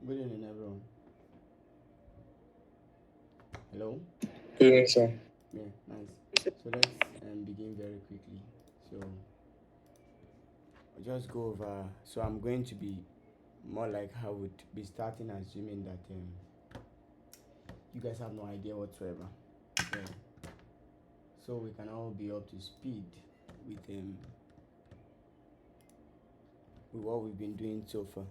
Good evening, everyone. Hello? Yes, sir. Yeah, nice. So let's begin very quickly. So I'll just go over. So I'm going to be more like I would be starting assuming that you guys have no idea whatsoever. Yeah. So we can all be up to speed with with what we've been doing so far.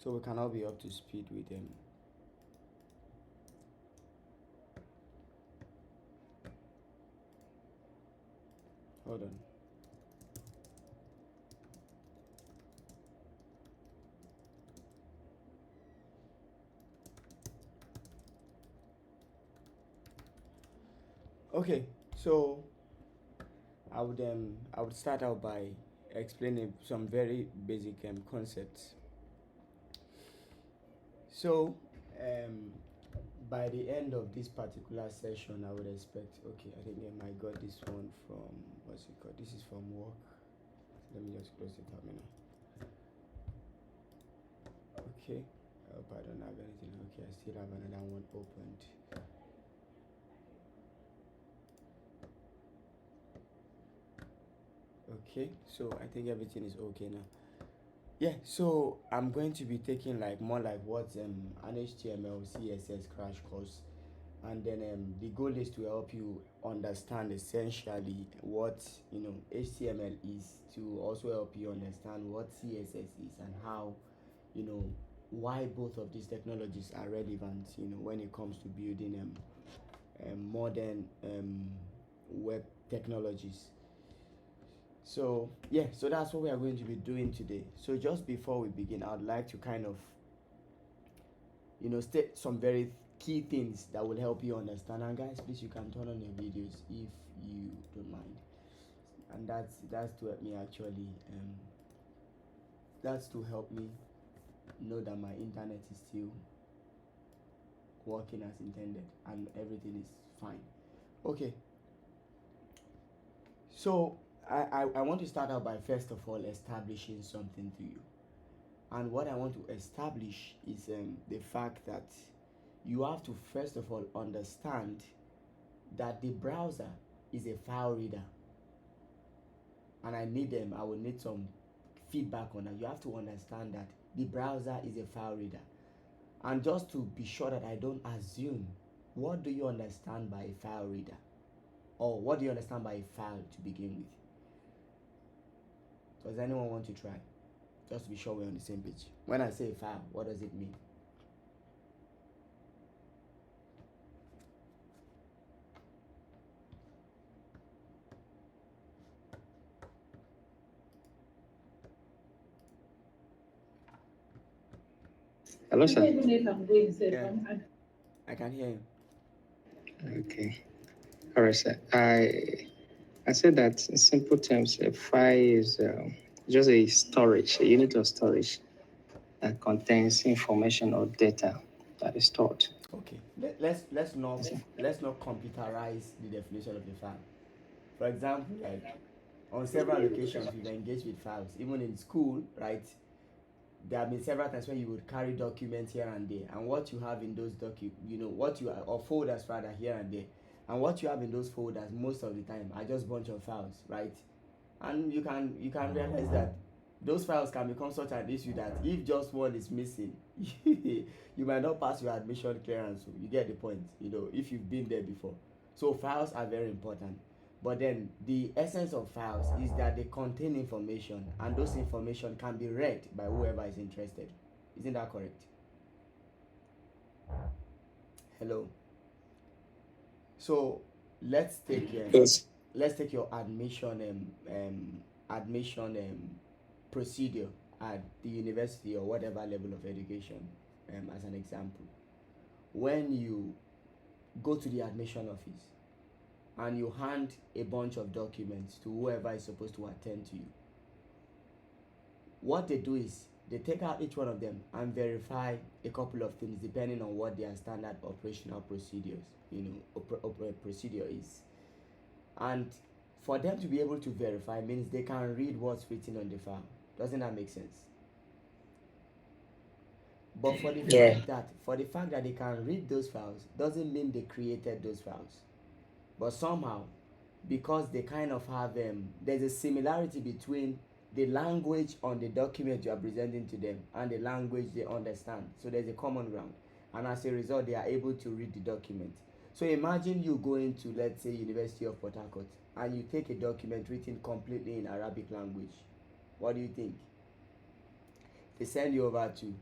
So we can all be up to speed with them. Hold on. Okay, so I would start out by explaining some very basic concepts. So um, by the end of this particular session, I would expect. Okay, I think I got this one from what's it called? This is from work. Let me just close the terminal. Okay. I hope I don't have anything. Okay, I still have another one opened. Okay, so I think everything is okay now. Yeah, so I'm going to be taking like more like what an HTML CSS crash course, and then the goal is to help you understand essentially what HTML is, to also help you understand what CSS is and how you know why both of these technologies are relevant when it comes to building modern web technologies. So yeah, so that's what we are going to be doing today. So just before we begin, I'd like to kind of state some very key things that will help you understand. And guys, please, you can turn on your videos if you don't mind. And that's to help me actually. That's to help me know that my internet is still working as intended and everything is fine. Okay, so I want to start out by first of all establishing something to you. And what I want to establish is the fact that you have to first of all understand that the browser is a file reader. And I will need some feedback on that. You have to understand that the browser is a file reader. And just to be sure that I don't assume, what do you understand by a file reader? Or what do you understand by a file to begin with? Does anyone want to try? Just to be sure we're on the same page. When I say file, what does it mean? Hello, sir. Yeah, I can hear you. Okay. All right, sir. I said that in simple terms, a file is just a storage, a unit of storage that contains information or data that is stored. Okay, let's not Yes, sir. computerize the definition of a file. For example, like on several occasions we've engaged with files, even in school, right? There have been several times where you would carry documents here and there, and what you have in those what you are, or folders rather, here and there, and what you have in those folders most of the time are just bunch of files, right? And you can realize that those files can become such an issue that if just one is missing you might not pass your admission clearance. So you get the point, if you've been there before. So files are very important, but then the essence of files is that they contain information, and those information can be read by whoever is interested. Isn't that correct? Hello. So let's take Yes. your admission procedure at the university or whatever level of education, as an example. When you go to the admission office and you hand a bunch of documents to whoever is supposed to attend to you, what they do is they take out each one of them and verify a couple of things depending on what their standard operational procedures procedure is. And for them to be able to verify means they can read what's written on the file. Doesn't that make sense? But for the fact that they can read those files doesn't mean they created those files. But somehow, because they kind of have there's a similarity between the language on the document you are presenting to them and the language they understand. So there's a common ground, and as a result, they are able to read the document. So imagine you going to, let's say, University of Port Harcourt, and you take a document written completely in Arabic language. What do you think? They send you over to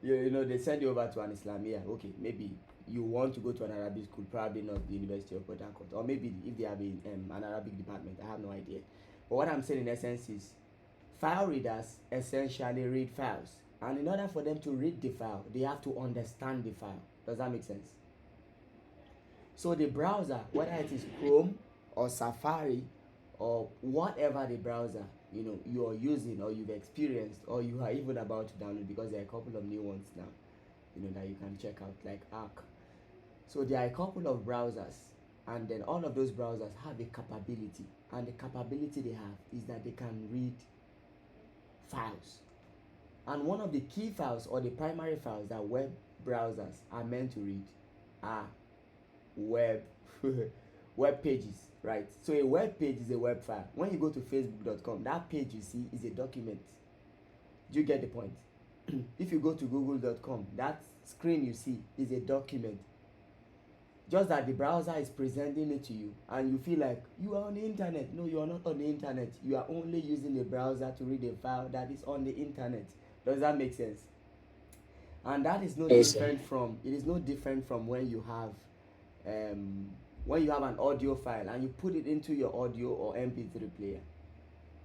they send you over to an Islamia. Okay, maybe you want to go to an Arabic school, probably not the University of Port Harcourt, or maybe if they have an Arabic department, I have no idea. But what I'm saying in essence is, file readers essentially read files, and in order for them to read the file, they have to understand the file. Does that make sense? So the browser, whether it is Chrome or Safari or whatever the browser you are using or you've experienced or you are even about to download, because there are a couple of new ones now that you can check out, like Arc. So there are a couple of browsers, and then all of those browsers have a capability, and the capability they have is that they can read files. And one of the key files, or the primary files, that web browsers are meant to read are web web pages, right? So a web page is a web file. When you go to facebook.com, that page you see is a document. Do you get the point? If you go to google.com, that screen you see is a document. Just that the browser is presenting it to you, and you feel like you are on the internet. No, you are not on the internet. You are only using the browser to read a file that is on the internet. Does that make sense? And that is no different from, it is no different from when you have an audio file and you put it into your audio or MP3 player.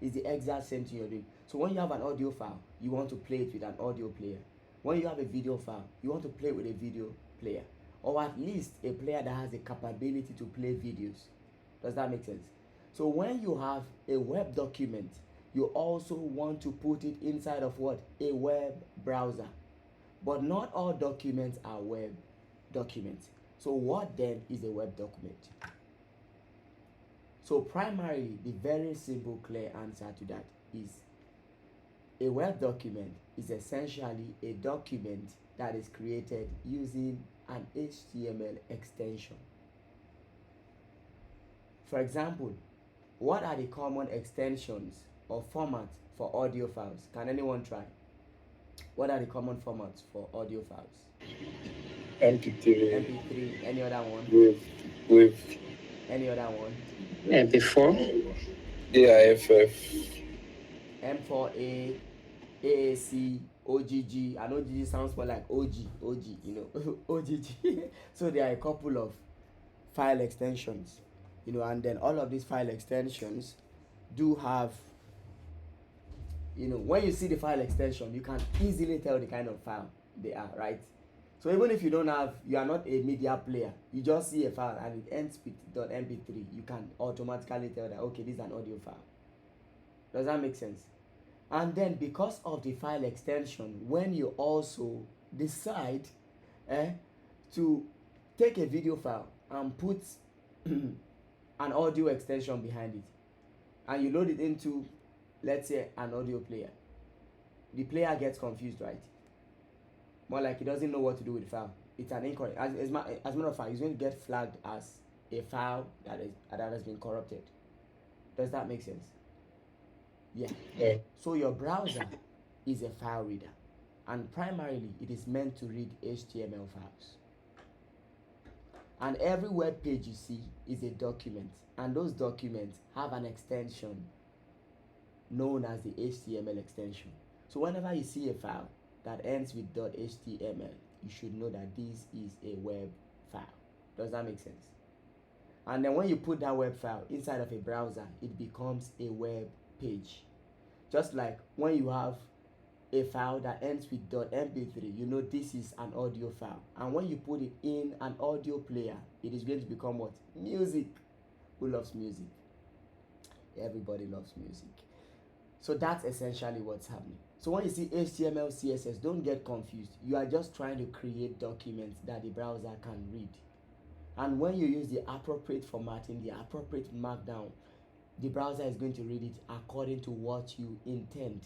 It's the exact same thing you're doing. So when you have an audio file, you want to play it with an audio player. When you have a video file, you want to play with a video player, or at least a player that has the capability to play videos. Does that make sense? So when you have a web document, you also want to put it inside of what? A web browser. But not all documents are web documents. So what then is a web document? So primarily, the very simple, clear answer to that is a web document is essentially a document that is created using an HTML extension. For example, what are the common extensions or formats for audio files? Can anyone try? What are the common formats for audio files? MP3, any other one? With Any other one? MP4. AIFF. M4A, AAC, OGG. I know OGG sounds more like OG, OGG. So there are a couple of file extensions, and then all of these file extensions do have, when you see the file extension, you can easily tell the kind of file they are, right? So even if you are not a media player, you just see a file and it ends with .mp3, you can automatically tell that, okay, this is an audio file. Does that make sense? And then because of the file extension, when you also decide to take a video file and put an audio extension behind it, and you load it into, let's say, an audio player, the player gets confused, right? More like he doesn't know what to do with the file. It's an incorrect. As a matter of fact, it's going to get flagged as a file that has been corrupted. Does that make sense? Yeah. So your browser is a file reader, and primarily it is meant to read HTML files. And every web page you see is a document, and those documents have an extension known as the HTML extension. So whenever you see a file that ends with .html, you should know that this is a web file. Does that make sense? And then when you put that web file inside of a browser, it becomes a web page. Just like when you have a file that ends with .mp3, you know this is an audio file. And when you put it in an audio player, it is going to become what? Music. Who loves music? Everybody loves music. So that's essentially what's happening. So when you see HTML, CSS, don't get confused. You are just trying to create documents that the browser can read. And when you use the appropriate formatting, the appropriate markdown, the browser is going to read it according to what you intend.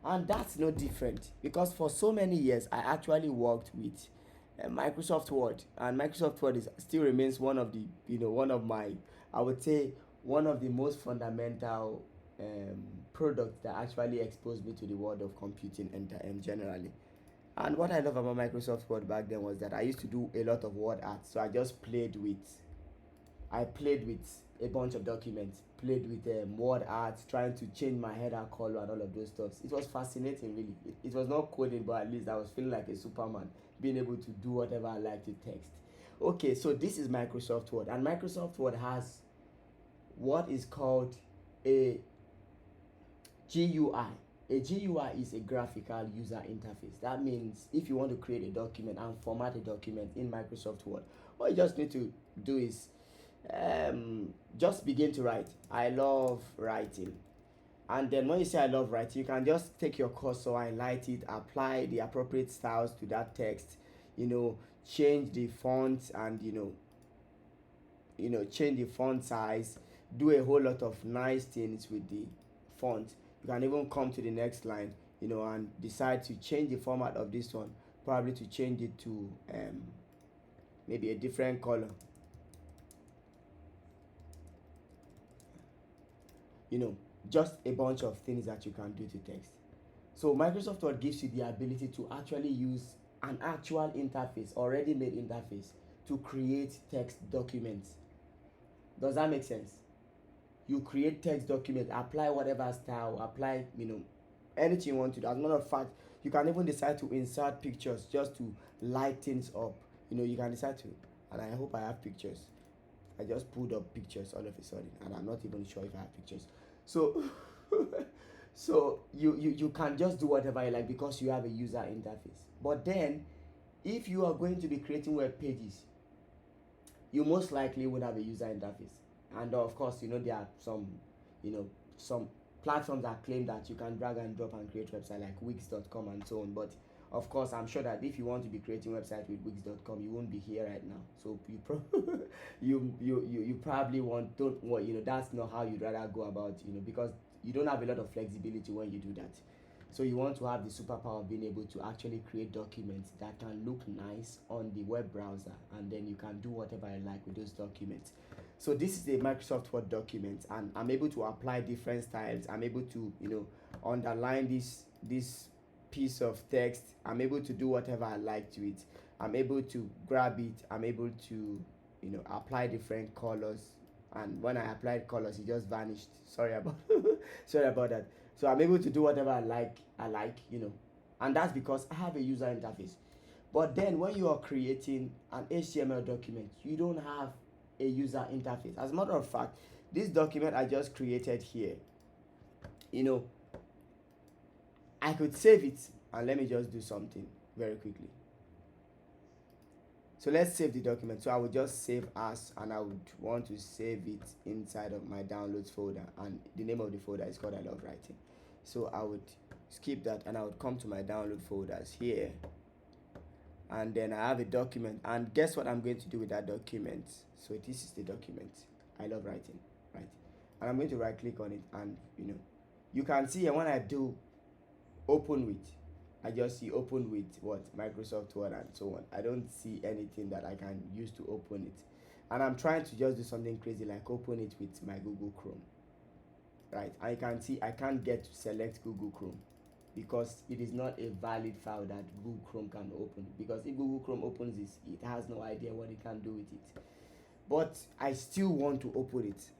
And that's no different, because for so many years I actually worked with Microsoft Word, and Microsoft Word is still remains one of the, one of my, I would say, one of the most fundamental products that actually exposed me to the world of computing and generally. And what I love about Microsoft Word back then was that I used to do a lot of word art. So I played with a bunch of documents, played with word art, trying to change my header color and all of those stuff. It was fascinating, really. It was not coding, but at least I was feeling like a Superman, being able to do whatever I like to text. Okay, so this is Microsoft Word, and Microsoft Word has what is called a GUI. A GUI is a graphical user interface. That means if you want to create a document and format a document in Microsoft Word, what you just need to do is just begin to write. I love writing. And then when you say I love writing, you can just take your cursor, highlight it, apply the appropriate styles to that text, change the font, and change the font size, do a whole lot of nice things with the font. You can even come to the next line, and decide to change the format of this one, probably to change it to maybe a different color. Just a bunch of things that you can do to text. So Microsoft Word gives you the ability to actually use an actual interface, already made interface, to create text documents. Does that make sense? You create text document, apply whatever style, apply anything you want to do. As a matter of fact, you can even decide to insert pictures just to light things up. You can decide to, and I hope I have pictures. I just pulled up pictures all of a sudden, and I'm not even sure if I have pictures. So so you can just do whatever you like because you have a user interface. But then if you are going to be creating web pages, you most likely would have a user interface. And of course, there are some platforms that claim that you can drag and drop and create website like wix.com and so on. But of course, I'm sure that if you want to be creating website with wix.com, you won't be here right now. So you probably don't want, that's not how you'd rather go about, because you don't have a lot of flexibility when you do that. So you want to have the superpower of being able to actually create documents that can look nice on the web browser, and then you can do whatever you like with those documents. So this is a Microsoft Word document, and I'm able to apply different styles. I'm able to underline this piece of text. I'm able to do whatever I like to it. I'm able to grab it. I'm able to apply different colors, and when I applied colors it just vanished. Sorry about that. So I'm able to do whatever I like, and that's because I have a user interface. But then when you are creating an HTML document, you don't have a user interface. As a matter of fact, this document I just created here, I could save it, and let me just do something very quickly. So let's save the document. So I would just save as, and I would want to save it inside of my downloads folder, and the name of the folder is called I Love Writing. So I would skip that, and I would come to my download folders here, and then I have a document, and guess what I'm going to do with that document? So this is the document, I Love Writing, right? And I'm going to right click on it, and you can see here when I do open with, I just see open with what? Microsoft Word and so on. I don't see anything that I can use to open it. And I'm trying to just do something crazy like open it with my Google Chrome, right? And you can see I can't get to select Google Chrome because it is not a valid file that Google Chrome can open. Because if Google Chrome opens this, it has no idea what it can do with it. But I still want to open it.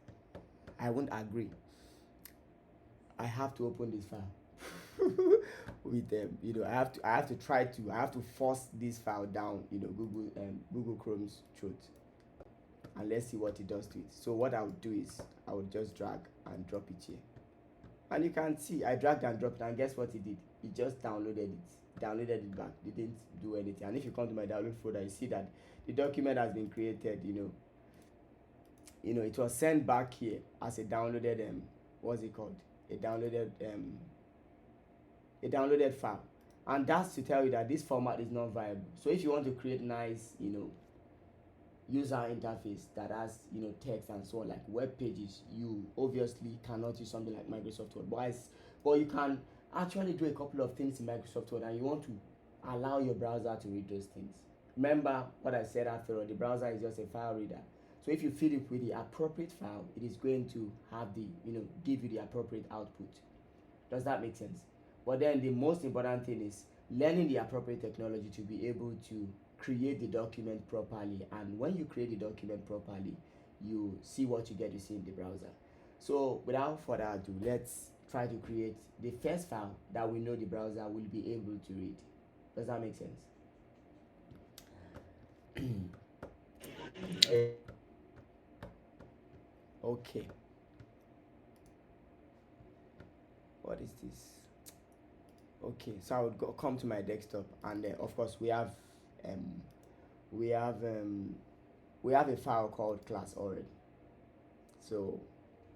I won't agree. I have to open this file. With them, I have to force this file down, Google Chrome's throat, and let's see what it does to it. So what I would do is I would just drag and drop it here, and you can see I dragged and dropped it, and guess what it did? It just downloaded it back. It didn't do anything. And if you come to my download folder, you see that the document has been created. It was sent back here as a downloaded what's it called? A downloaded file. And that's to tell you that this format is not viable. So if you want to create nice user interface that has text and so on, like web pages, you obviously cannot use something like Microsoft Word. But you can actually do a couple of things in Microsoft Word, and you want to allow your browser to read those things. Remember what I said after all, the browser is just a file reader. So if you feed it with the appropriate file, it is going to have the give you the appropriate output. Does that make sense? But then the most important thing is learning the appropriate technology to be able to create the document properly. And when you create the document properly, you see what you get to see in the browser. So without further ado, let's try to create the first file that we know the browser will be able to read. Does that make sense? Okay. What is this? Okay, so I would come to my desktop, and of course um, we have um, we have a file called class already. So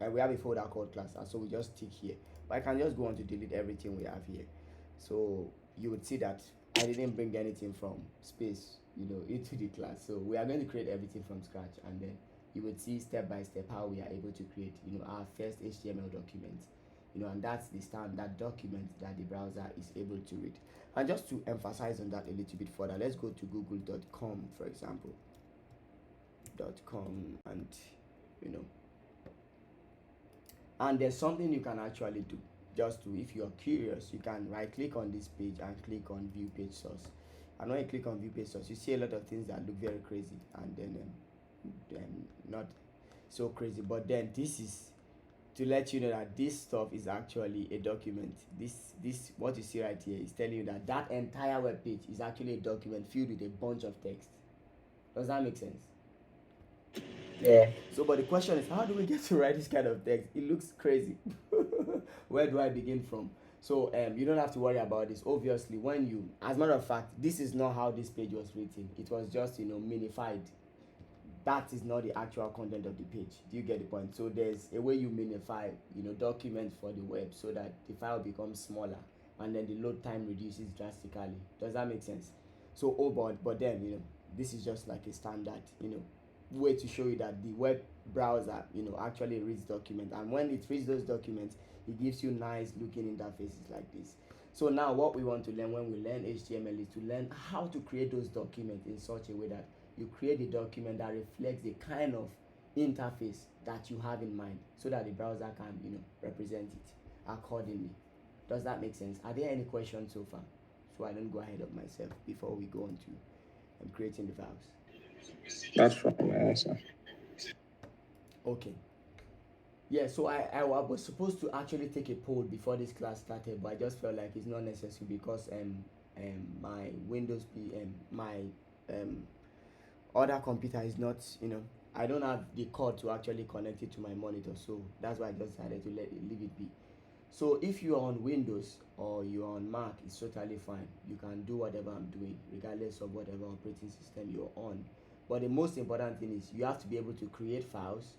we have a folder called class, and so we just tick here. But I can just go on to delete everything we have here. So you would see that I didn't bring anything from space, into the class. So we are going to create everything from scratch, and then you would see step by step how we are able to create, our first HTML document. And that's the standard document that the browser is able to read. And just to emphasize on that a little bit further, let's go to google.com, for example. .com, and and there's something you can actually do. Just to, if you're curious, you can right click on this page and click on view page source. And when you click on view page source, you see a lot of things that look very crazy, and then not so crazy. But then this is to let you know that this stuff is actually a document. This what you see right here is telling you that that entire web page is actually a document filled with a bunch of text. Does that make sense? Yeah. So, but the question is, how do we get to write this kind of text? It looks crazy. Where do I begin from? So, you don't have to worry about this. Obviously, as a matter of fact, this is not how this page was written. It was just, minified. That is not the actual content of the page. Do you get the point? So there's a way you minify, documents for the web so that the file becomes smaller, and then the load time reduces drastically. Does that make sense? So, but then, this is just like a standard, way to show you that the web browser, actually reads documents, and when it reads those documents, it gives you nice looking interfaces like this. So now what we want to learn when we learn HTML is to learn how to create those documents in such a way that you create a document that reflects the kind of interface that you have in mind, so that the browser can represent it accordingly. Does that make sense? Are there any questions so far, so I don't go ahead of myself before we go on to creating the files? That's from my answer. Okay. Yeah, so I was supposed to actually take a poll before this class started, but I just felt like it's not necessary because my Windows my other computer is not, I don't have the cord to actually connect it to my monitor, so that's why I just decided to leave it be. So if you're on Windows or you're on Mac, it's totally fine. You can do whatever I'm doing regardless of whatever operating system you're on. But the most important thing is you have to be able to create files,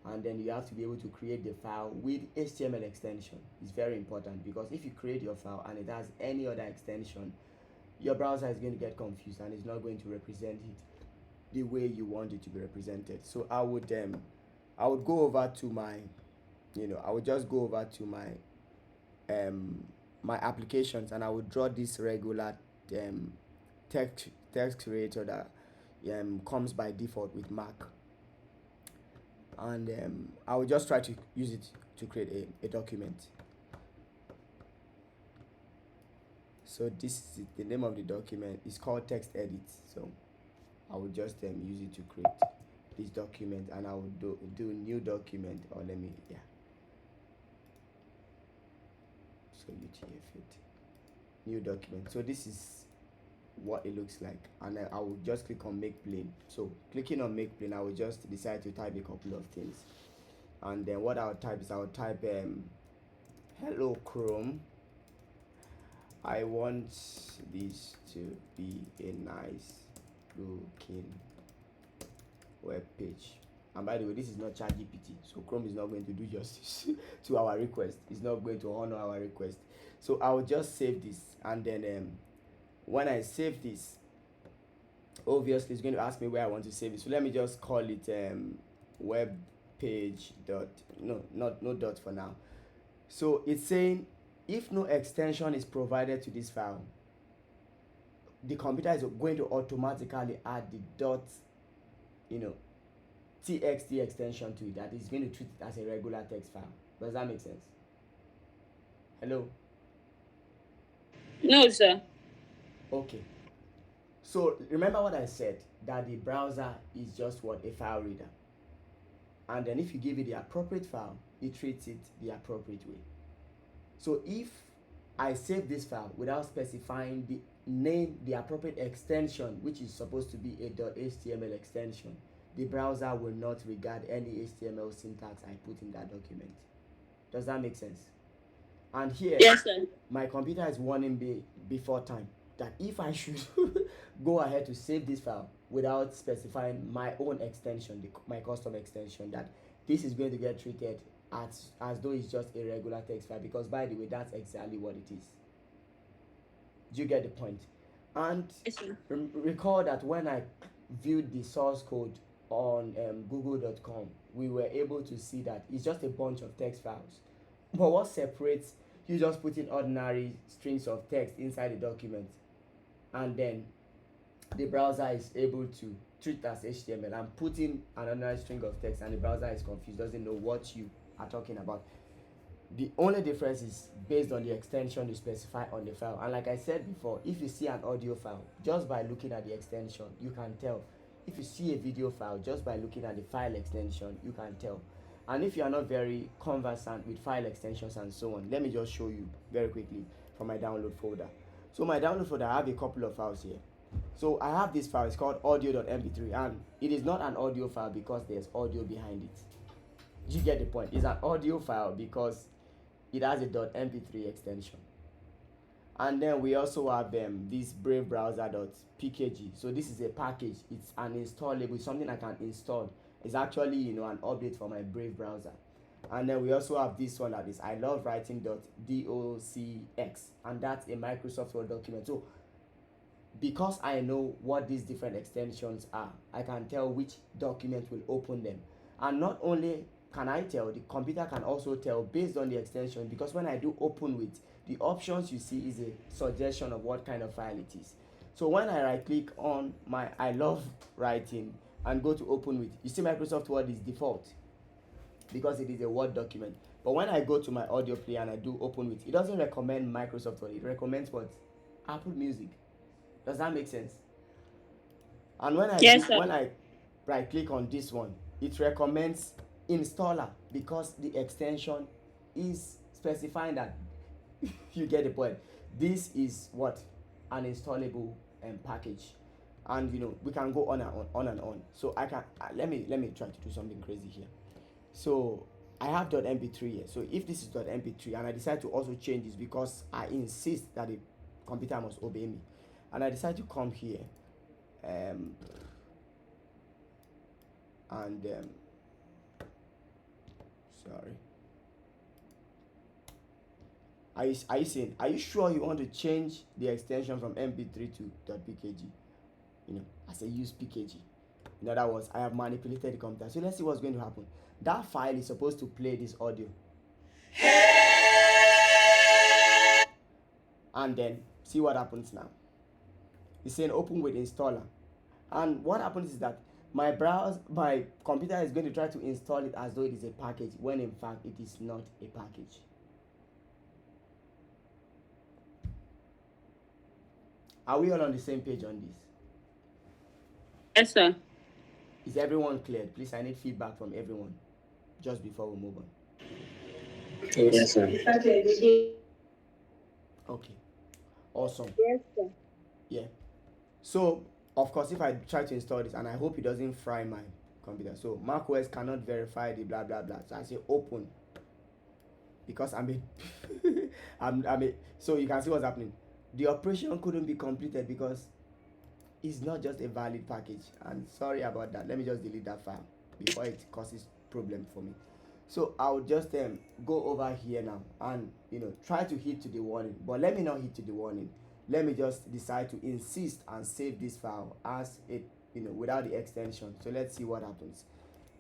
and then you have to be able to create the file with HTML extension. It's very important, because if you create your file and it has any other extension, your browser is going to get confused and it's not going to represent it the way you want it to be represented. So I would go over to my, I would just go over to my applications, and I would draw this regular text creator that comes by default with Mac, and I will just try to use it to create a document. So this is the name of the document. It's called text edit. So I will just use it to create this document, and I will do new document, or let me, yeah. So UTF-8 new document. So this is what it looks like, and I will just click on make plain. So clicking on make plain, I will just decide to type a couple of things, and then what I'll type is hello Chrome, I want this to be a nice looking web page. And by the way, this is not ChatGPT, so Chrome is not going to do justice to our request. It's not going to honor our request. So I will just save this, and then when I save this, obviously it's going to ask me where I want to save it. So let me just call it web page dot, no, not no dot for now. So it's saying if no extension is provided to this file, the computer is going to automatically add the dot, you know, txt extension to it, that is going to treat it as a regular text file. Does that make sense? Hello? No, sir. Okay. So remember what I said, that the browser is just what, a file reader. And then if you give it the appropriate file, it treats it the appropriate way. So if I save this file without specifying the name, the appropriate extension, which is supposed to be a .html extension, the browser will not regard any HTML syntax I put in that document. Does that make sense? And here, Yes, sir. my computer is warning me before time that if I should go ahead to save this file without specifying my own extension, my custom extension, that this is going to get treated as though it's just a regular text file, because by the way, that's exactly what it is. Do you get the point? And Yes, sir. recall that when I viewed the source code on google.com, we were able to see that it's just a bunch of text files. But what separates you just putting ordinary strings of text inside the document, and then the browser is able to treat as HTML, and putting an ordinary string of text and the browser is confused, doesn't know what you are talking about. The only difference is based on the extension you specify on the file. And like I said before, if you see an audio file, just by looking at the extension, you can tell. If you see a video file, just by looking at the file extension, you can tell. And if you are not very conversant with file extensions and so on, let me just show you very quickly from my download folder. So my download folder, I have a couple of files here. So I have this file, it's called audio.mp3, and it is not an audio file because there's audio behind it. You get the point. It's an audio file because it has a .mp3 extension. And then we also have this brave browser.pkg. So this is a package. It's an installable, something I can install. It's actually an update for my Brave browser. And then we also have this one, that is I love writing.docx, and that's a Microsoft Word document. So because I know what these different extensions are, I can tell which document will open them. And not only can I tell, the computer can also tell based on the extension, because when I do open with, the options you see is a suggestion of what kind of file it is. So when I right click on my I love writing and go to open with, you see Microsoft Word is default because it is a Word document. But when I go to my audio player and I do open with, it doesn't recommend Microsoft Word, it recommends what? Apple Music. Does that make sense? And when I right click on this one, it recommends installer because the extension is specifying that you get the point. This is what? An installable package. And we can go on and on. So I can let me try to do something crazy here. So I have .mp3 here. So if this is .mp3 and I decide to also change this because I insist that the computer must obey me, and I decide to come here and sorry, are you saying, are you sure you want to change the extension from mp3 to .pkg, as a use pkg? In other words, I have manipulated the computer. So let's see what's going to happen. That file is supposed to play this audio, and then see what happens now. It's saying open with installer, and what happens is that my computer is going to try to install it as though it is a package, when in fact it is not a package. Are we all on the same page on this? Yes, sir. Is everyone cleared? Please, I need feedback from everyone just before we move on. Yes, sir. Okay, awesome. Yes, sir. Yeah. So of course, if I try to install this, and I hope it doesn't fry my computer, so macOS cannot verify the blah blah blah, so I say open, because so you can see what's happening. The operation couldn't be completed because it's not just a valid package. And sorry about that, let me just delete that file before it causes problem for me. So I'll just go over here now and try to hit to the warning, but let me not hit to the warning. let me just decide to insist and save this file as it, without the extension. So let's see what happens.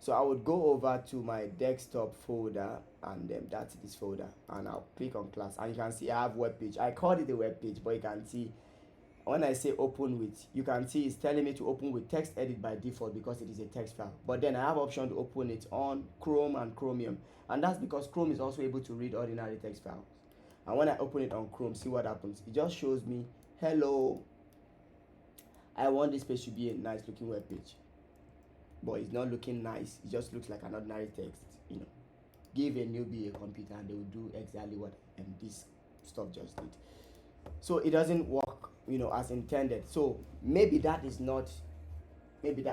So I would go over to my desktop folder, and that's this folder, and I'll click on class, and you can see I have web page. I called it a web page, but you can see when I say open with, you can see it's telling me to open with text edit by default because it is a text file. But then I have option to open it on Chrome and Chromium, and that's because Chrome is also able to read ordinary text files. And when I open it on Chrome, see what happens. It just shows me, hello, I want this page to be a nice looking web page, but it's not looking nice. It just looks like an ordinary text. Give a newbie a computer and they will do exactly what this stuff just did. So it doesn't work, as intended. So maybe that is not, maybe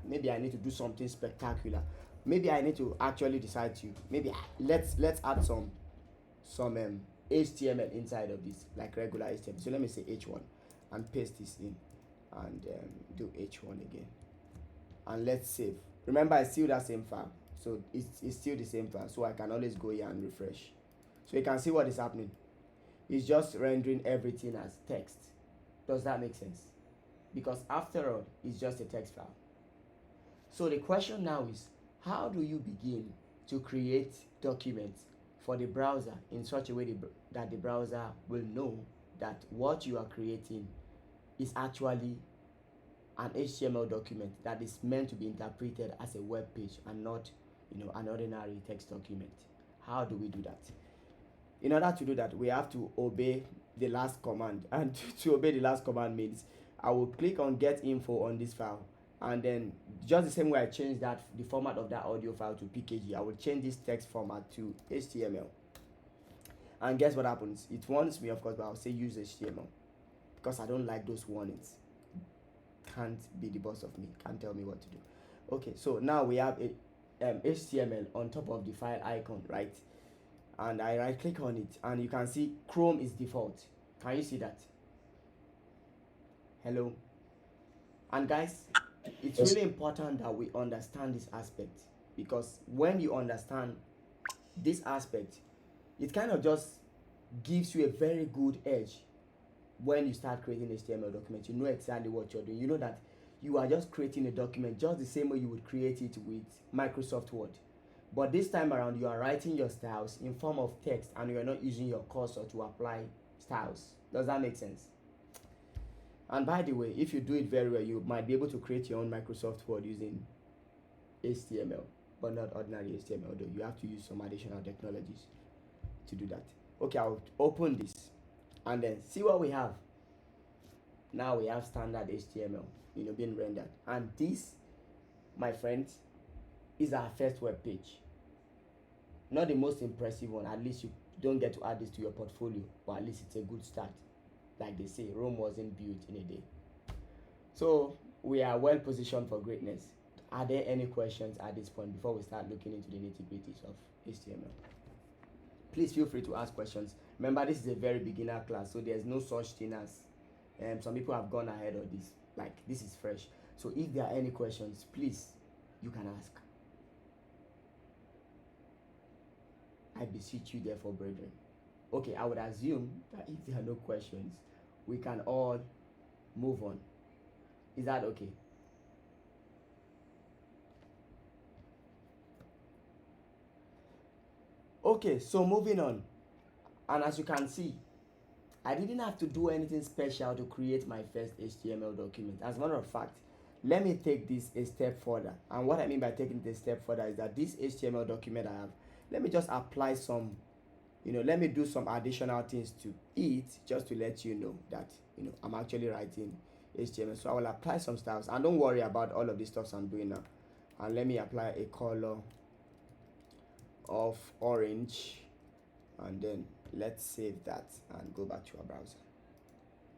maybe I need to do something spectacular. Maybe I need to actually decide to, maybe let's add some HTML inside of this, like regular HTML. So let me say h1 and paste this in, and do h1 again, and let's save. Remember, it's still that same file, so it's still the same file, so I can always go here and refresh. So you can see what is happening. It's just rendering everything as text. Does that make sense? Because after all, it's just a text file. So the question now is, how do you begin to create documents for the browser in such a way that the browser will know that what you are creating is actually an HTML document that is meant to be interpreted as a web page and not, an ordinary text document? How do we do that? In order to do that, we have to obey the last command, and to obey the last command means I will click on get info on this file, and then just the same way I changed the format of that audio file to PKG, I will change this text format to HTML. And guess what happens? It warns me, of course, but I'll say use HTML because I don't like those warnings. Can't be the boss of me, can't tell me what to do. Okay, so now we have a HTML on top of the file icon, right? And I right click on it, and you can see Chrome is default. Can you see that? Hello. And guys, it's really important that we understand this aspect, because when you understand this aspect, it kind of just gives you a very good edge when you start creating HTML documents. You know exactly what you're doing. You know that you are just creating a document just the same way you would create it with Microsoft Word. But this time around, you are writing your styles in form of text, and you are not using your cursor to apply styles. Does that make sense? And by the way, if you do it very well, you might be able to create your own Microsoft Word using HTML, but not ordinary HTML, though you have to use some additional technologies to do that. Okay, I'll open this and then see what we have. Now we have standard HTML, being rendered. And this, my friends, is our first web page. Not the most impressive one. At least you don't get to add this to your portfolio, but at least it's a good start. Like they say, Rome wasn't built in a day. So we are well positioned for greatness. Are there any questions at this point before we start looking into the nitty-gritties of HTML? Please feel free to ask questions. Remember, this is a very beginner class, so there's no such thing as some people have gone ahead of this. Like, this is fresh. So if there are any questions, please, you can ask. I beseech you therefore, brethren. Okay, I would assume that if there are no questions, we can all move on. Is that okay? Okay, so moving on. And as you can see, I didn't have to do anything special to create my first HTML document. As a matter of fact, let me take this a step further. And what I mean by taking it a step further is that this HTML document I have, let me just apply some, let me do some additional things to it, just to let you know that, I'm actually writing HTML. So I will apply some styles, and don't worry about all of this stuff I'm doing now. And let me apply a color of orange, and then let's save that and go back to our browser.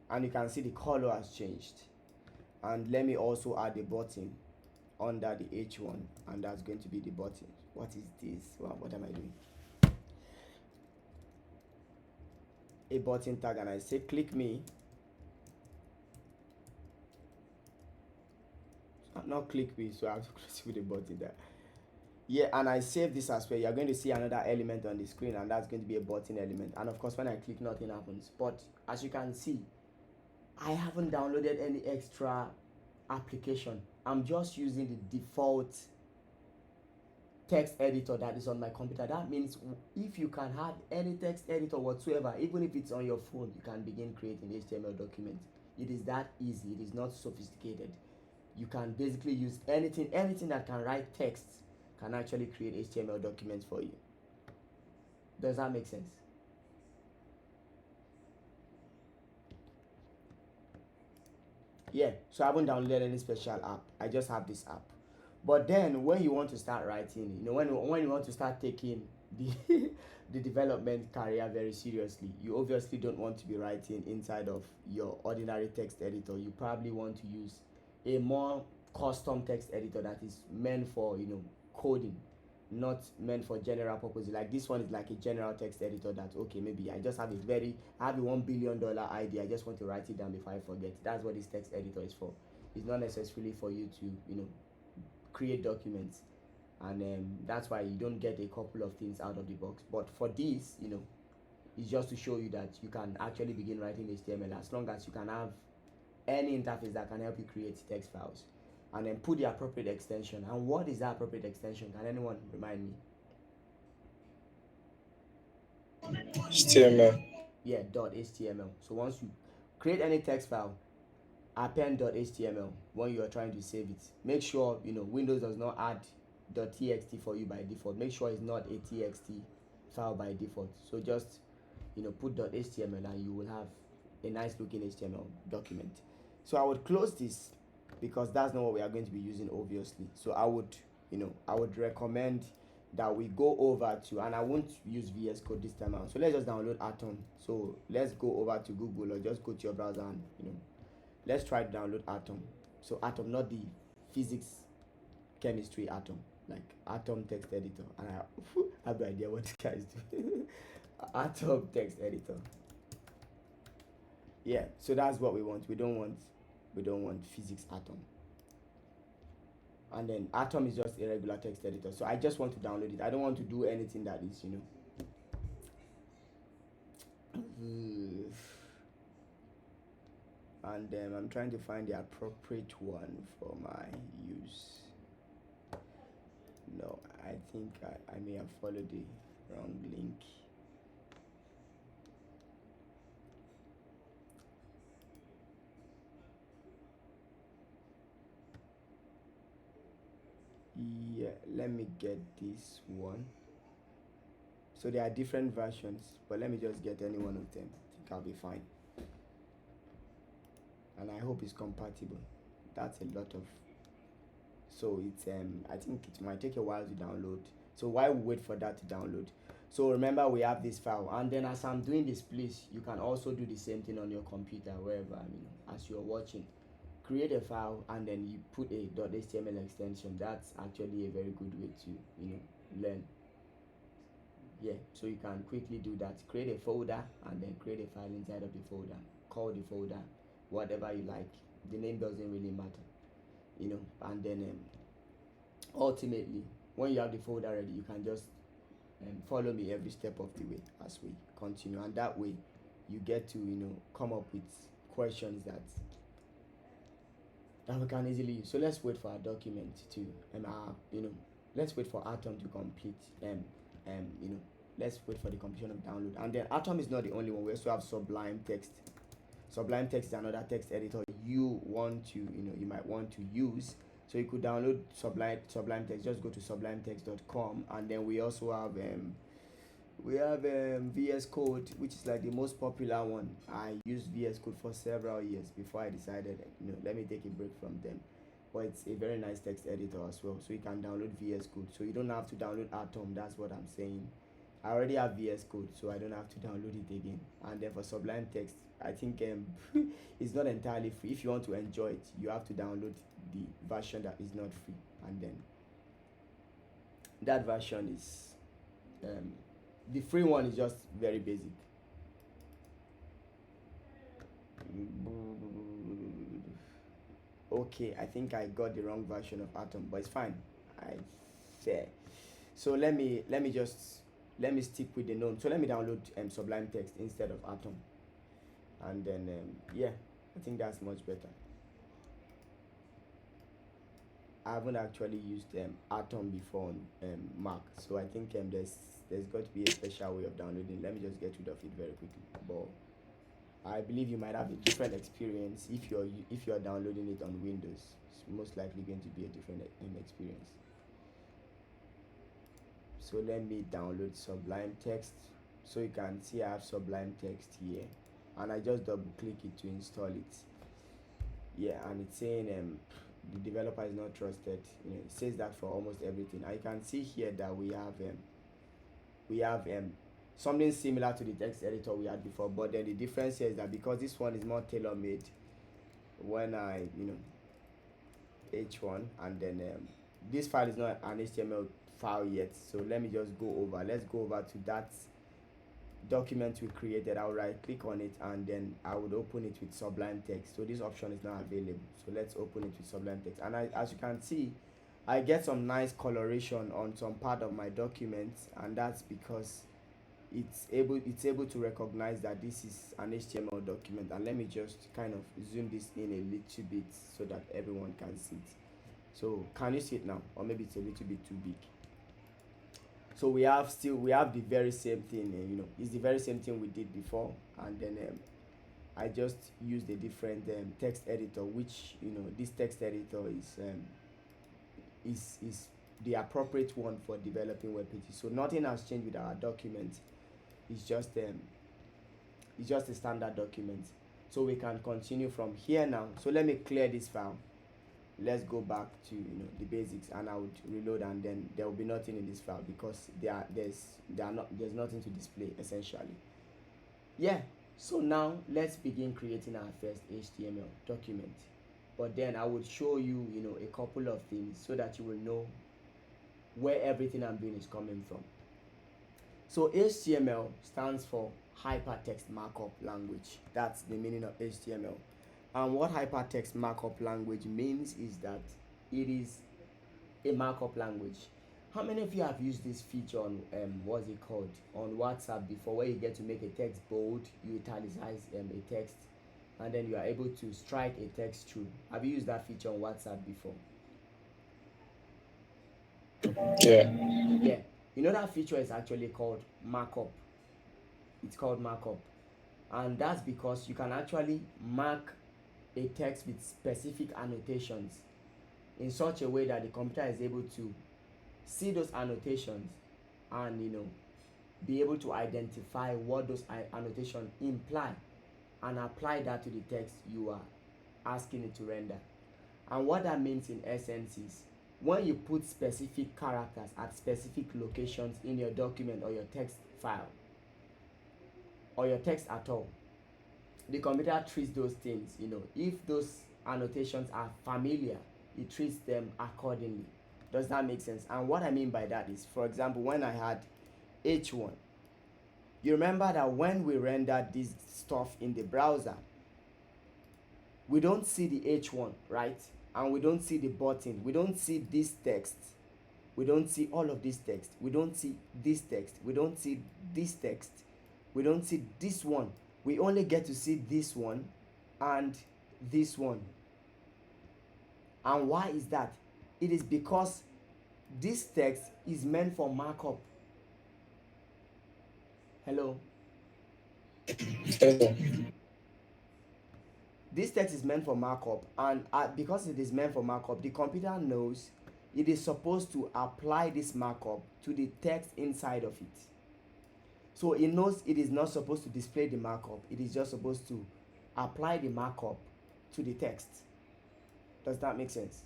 And you can see the color has changed. And let me also add a button under the H1, and that's going to be the button. What is this? Wow, what am I doing? A button tag, and I say click me. Not click me, so I have to close with the button there. Yeah, and I save this as well. You're going to see another element on the screen, and that's going to be a button element. And of course, when I click, nothing happens. But as you can see, I haven't downloaded any extra application. I'm just using the default text editor that is on my computer. That means if you can have any text editor whatsoever, even if it's on your phone, you can begin creating HTML documents. It is that easy. It is not sophisticated. You can basically use anything that can write text can actually create HTML documents for you. Does that make sense? Yeah, so I haven't downloaded any special app. I just have this app. But then when you want to start writing, when you want to start taking the the development career very seriously, you obviously don't want to be writing inside of your ordinary text editor. You probably want to use a more custom text editor that is meant for coding, not meant for general purpose. Like this one is like a general text editor that, okay, maybe I have a $1 billion idea, I just want to write it down before I forget. That's what this text editor is for. It's not necessarily for you to create documents, and that's why you don't get a couple of things out of the box. But for this, it's just to show you that you can actually begin writing HTML as long as you can have any interface that can help you create text files, and then put the appropriate extension. And what is that appropriate extension? Can anyone remind me? HTML. Yeah, .html. So once you create any text file, append .html when you are trying to save it. Make sure Windows does not add .txt for you by default. Make sure it's not a txt file by default. So just put .html and you will have a nice looking HTML document. So I would close this because that's not what we are going to be using, obviously. So I would recommend that we go over to, and I won't use VS Code this time out. So let's just download Atom. So let's go over to Google or just go to your browser and let's try to download Atom. So Atom, not the physics chemistry Atom, like Atom text editor. And I have no idea what this guy is doing. Atom text editor. Yeah, so that's what we want. We don't want physics Atom. And then Atom is just a regular text editor. So I just want to download it. I don't want to do anything that is and I'm trying to find the appropriate one for my use. No, I think I may have followed the wrong link. Yeah, let me get this one. So there are different versions, but let me just get any one of them. I think I'll be fine. And I hope it's compatible. That's a lot of, so it's I think it might take a while to download. So while we wait for that to download, so remember we have this file, and then as I'm doing this, please, you can also do the same thing on your computer, wherever as you're watching. Create a file and then you put a .html extension. That's actually a very good way to learn. Yeah, so you can quickly do that. Create a folder and then create a file inside of the folder. Call the folder whatever you like. The name doesn't really matter, and then ultimately when you have the folder ready, you can just follow me every step of the way as we continue, and that way you get to come up with questions that we can easily use. So let's wait for our document to let's wait for Atom to complete let's wait for the completion of download. And then Atom is not the only one. We also have Sublime Text. Sublime Text is another text editor you might want to use. So you could download Sublime Text. Just go to sublimetext.com, and then we also have VS Code, which is like the most popular one. I used VS Code for several years before I decided let me take a break from them. But it's a very nice text editor as well, so you can download VS Code. So you don't have to download Atom. That's what I'm saying. I already have VS Code, so I don't have to download it again. And then for Sublime Text, I think it's not entirely free. If you want to enjoy it, you have to download the version that is not free, and then that version is the free one is just very basic. Okay, I think I got the wrong version of Atom, but it's fine. I fair. So let me stick with the known. So let me download Sublime Text instead of Atom, and then yeah, I think that's much better. I haven't actually used Atom before on Mac, so I think there's got to be a special way of downloading. Let me just get rid of it very quickly. But I believe you might have a different experience if you're downloading it on Windows. It's most likely going to be a different experience. So let me download Sublime Text. So you can see I have Sublime Text here, and I just double click it to install it. Yeah, and it's saying the developer is not trusted. It says that for almost everything. I can see here that we have something similar to the text editor we had before, but then the difference here is that because this one is more tailor-made, when I H1, and then this file is not an HTML file yet, so let me just go over. Let's go over to that document we created. I'll right click on it, and then I would open it with Sublime Text. So this option is not available, so let's open it with Sublime Text. And as you can see, I get some nice coloration on some part of my document, and that's because it's able to recognize that this is an HTML document. And let me just kind of zoom this in a little bit so that everyone can see it. So can you see it now, or maybe it's a little bit too big? So we have the very same thing. It's the very same thing we did before, and then I just used a different text editor, which this text editor is the appropriate one for developing web pages. So nothing has changed with our document. It's just a standard document. So we can continue from here now. So let me clear this file. Let's go back to the basics, and I would reload, and then there will be nothing in this file because there's nothing to display essentially. Yeah, so now let's begin creating our first HTML document. But then I would show you a couple of things so that you will know where everything I'm doing is coming from. So HTML stands for Hypertext Markup Language. That's the meaning of HTML. And what hypertext markup language means is that it is a markup language. How many of you have used this feature on what's it called, on WhatsApp before, where you get to make a text bold, you italicize a text, and then you are able to strike a text through? Have you used that feature on WhatsApp before? Yeah. That feature is actually called markup. It's called markup, and that's because you can actually mark a text with specific annotations in such a way that the computer is able to see those annotations and be able to identify what those annotations imply and apply that to the text you are asking it to render. And what that means in essence is when you put specific characters at specific locations in your document or your text file or your text at all, the computer treats those things, if those annotations are familiar, it treats them accordingly. Does that make sense? And what I mean by that is, for example, when I had H1, you remember that when we rendered this stuff in the browser, we don't see the H1, right? And we don't see the button. We don't see this text. We don't see all of this text. We don't see this text. We don't see this text. We don't see this one. We only get to see this one and this one. And why is that? It is because this text is meant for markup. Hello? This text is meant for markup, and because it is meant for markup, the computer knows it is supposed to apply this markup to the text inside of it. So it knows it is not supposed to display the markup. It is just supposed to apply the markup to the text. Does that make sense?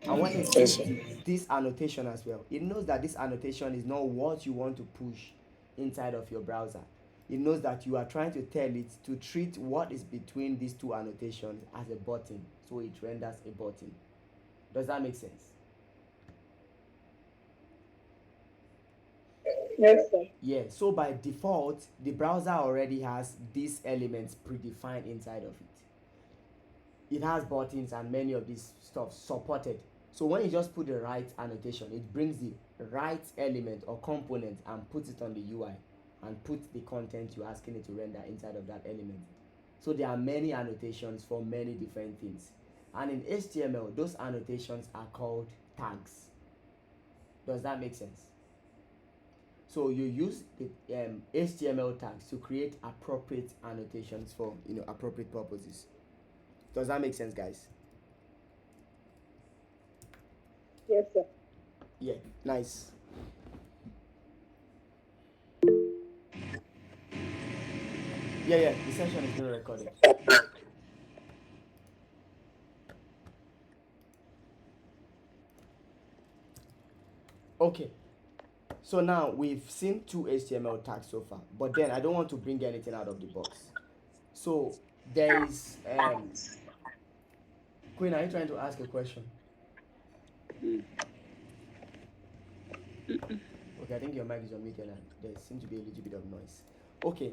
And when it sees this annotation as well, it knows that this annotation is not what you want to push inside of your browser. It knows that you are trying to tell it to treat what is between these two annotations as a button, so it renders a button. Does that make sense? Yes, sir. Yeah, so by default, the browser already has these elements predefined inside of it. It has buttons and many of this stuff supported. So when you just put the right annotation, it brings the right element or component and puts it on the UI and puts the content you're asking it to render inside of that element. So there are many annotations for many different things. And in HTML, those annotations are called tags. Does that make sense? So you use the HTML tags to create appropriate annotations for appropriate purposes. Does that make sense, guys? Yes, sir. Yeah, nice. Yeah, the session is being recorded. Okay, so now we've seen two HTML tags so far, but then I don't want to bring anything out of the box. So there is Queen, are you trying to ask a question? Okay, I think your mic is unmuted and there seems to be a little bit of noise. Okay,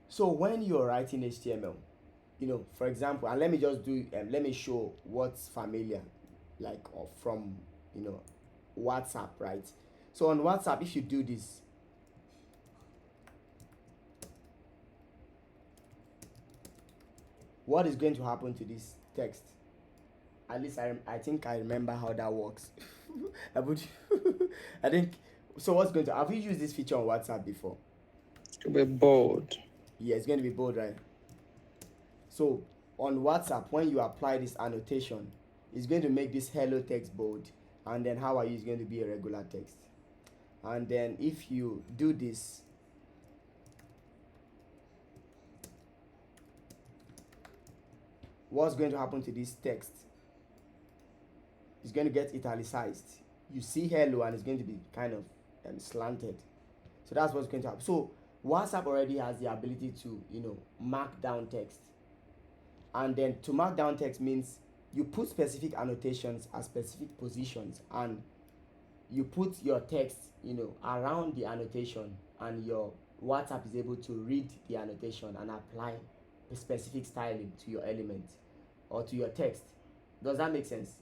so when you're writing HTML, for example, and let me just do let me show what's familiar, like from WhatsApp, right? So on WhatsApp, if you do this, what is going to happen to this text? At least I think I remember how that works. I would I think so. What's going to have you used this feature on WhatsApp before? To be bold. Yeah, it's going to be bold, right? So on WhatsApp, when you apply this annotation, it's going to make this hello text bold, and then how are you is going to be a regular text. And then if you do this, what's going to happen to this text? It's going to get italicized. You see hello and it's going to be kind of slanted. So that's what's going to happen. So WhatsApp already has the ability to mark down text. And then to mark down text means you put specific annotations at specific positions, and you put your text around the annotation, and your WhatsApp is able to read the annotation and apply a specific styling to your element or to your text. Does that make sense?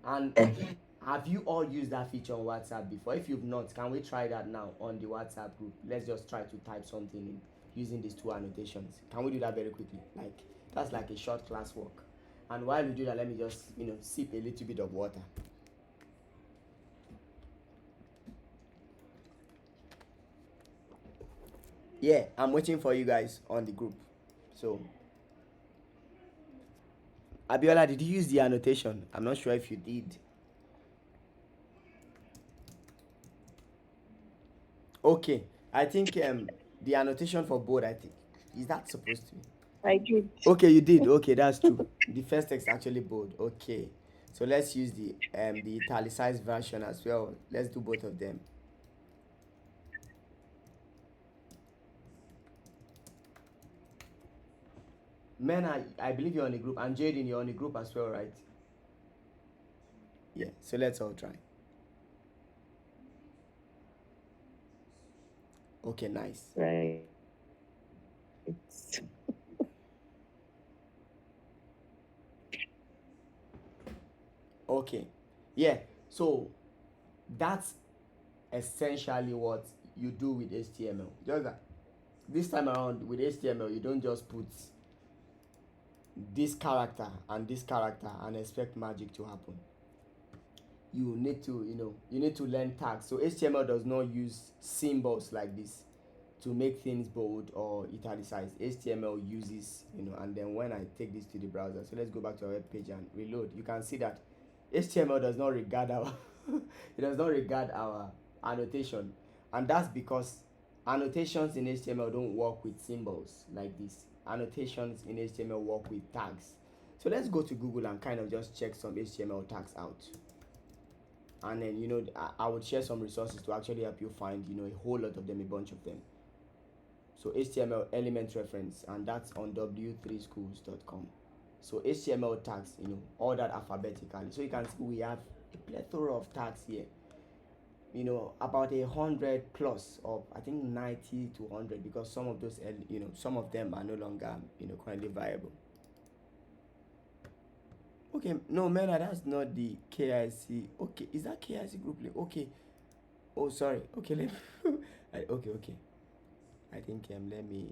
And have you all used that feature on WhatsApp before? If you've not, can we try that now on the WhatsApp group? Let's just try to type something in using these two annotations. Can we do that very quickly? Like, that's like a short class work. And while we do that, let me just sip a little bit of water. Yeah, I'm waiting for you guys on the group. So Abiola, did you use the annotation? I'm not sure if you did. Okay, I think the annotation for bold, I think, is that supposed to be? I did. Okay, you did. Okay, that's true. The first text actually bold. Okay, so let's use the italicized version as well. Let's do both of them. Men, I believe you're on the group, and Jaden, you're on the group as well, right? Yeah, so let's all try. Okay, nice. Right. Okay, yeah, so that's essentially what you do with HTML. Just that this time around with HTML, you don't just put this character and expect magic to happen. You need to learn tags. So HTML does not use symbols like this to make things bold or italicized. HTML uses and then when I take this to the browser, so let's go back to our web page and reload, you can see that HTML does not regard our it does not regard our annotation, and that's because annotations in HTML don't work with symbols like this. Annotations in HTML work with tags. So let's go to Google and kind of just check some HTML tags out, and then I would share some resources to actually help you find a whole lot of them, a bunch of them. So HTML element reference, and that's on w3schools.com. So HTML tags, ordered alphabetically. So you can see we have a plethora of tags here. About 100 plus, or I think 90 to 100, because some of those some of them are no longer currently viable. Okay, no, Mena, that's not the KIC. Okay, is that KIC group link? Okay. Oh, sorry. Okay, let me. Okay. I think let me.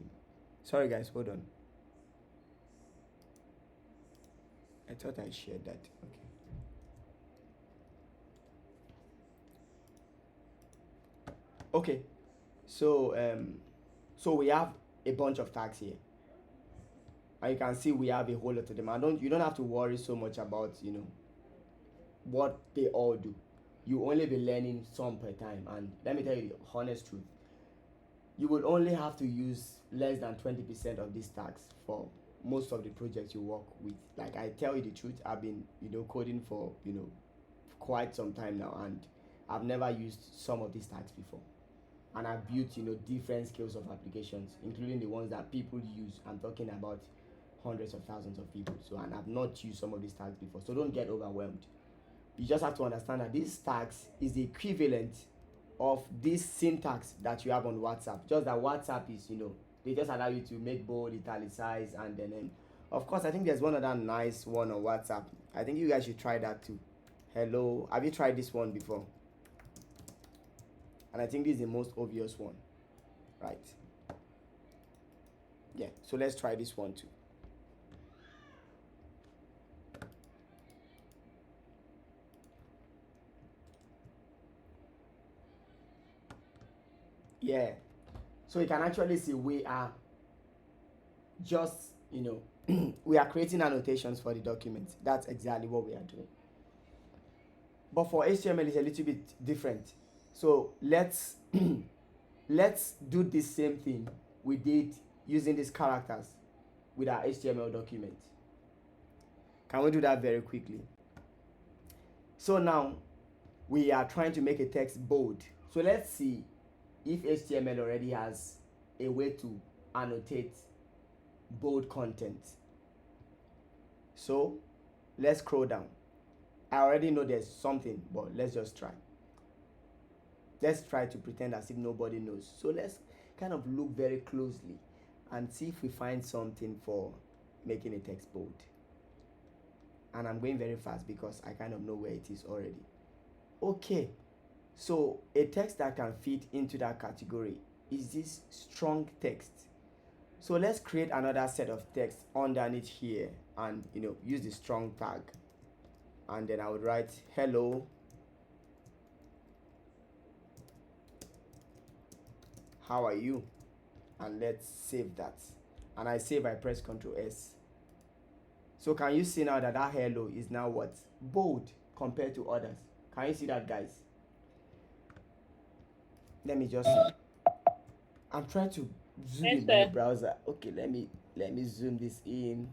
Sorry, guys. Hold on. I thought I shared that. Okay. Okay. So we have a bunch of tags here, and you can see we have a whole lot of them. You don't have to worry so much about what they all do. You only be learning some per time, and let me tell you the honest truth. You will only have to use less than 20% of these tags for most of the projects you work with. Like, I tell you the truth, I've been coding for quite some time now, and I've never used some of these tags before, and I've built different scales of applications, including the ones that people use. I'm talking about hundreds of thousands of people. So, and I've not used some of these tags before, so don't get overwhelmed. You just have to understand that these tags is the equivalent of this syntax that you have on WhatsApp. Just that WhatsApp is, they just allow you to make bold, italicize, and then of course, I think there's one other nice one on WhatsApp. I think you guys should try that too. Hello, have you tried this one before? And I think this is the most obvious one, right? Yeah, so let's try this one too. Yeah, so you can actually see we are just we are creating annotations for the document. That's exactly what we are doing, but for HTML it's a little bit different. So let's let's do the same thing we did using these characters with our HTML document. Can we do that very quickly? So now we are trying to make a text bold. So let's see if HTML already has a way to annotate bold content. So let's scroll down. I already know there's something, but let's just try. Let's try to pretend as if nobody knows. So let's kind of look very closely and see if we find something for making a text bold. And I'm going very fast because I kind of know where it is already. Okay, so a text that can fit into that category is this strong text. So let's create another set of text underneath here and use the strong tag, and then I would write hello, how are you, and let's save that. And I save, I press Ctrl S. So can you see now that hello is now what? Bold compared to others. Can you see that, guys? Let me just I'm trying to zoom Yes, in my sir. browser. Okay, let me zoom this in.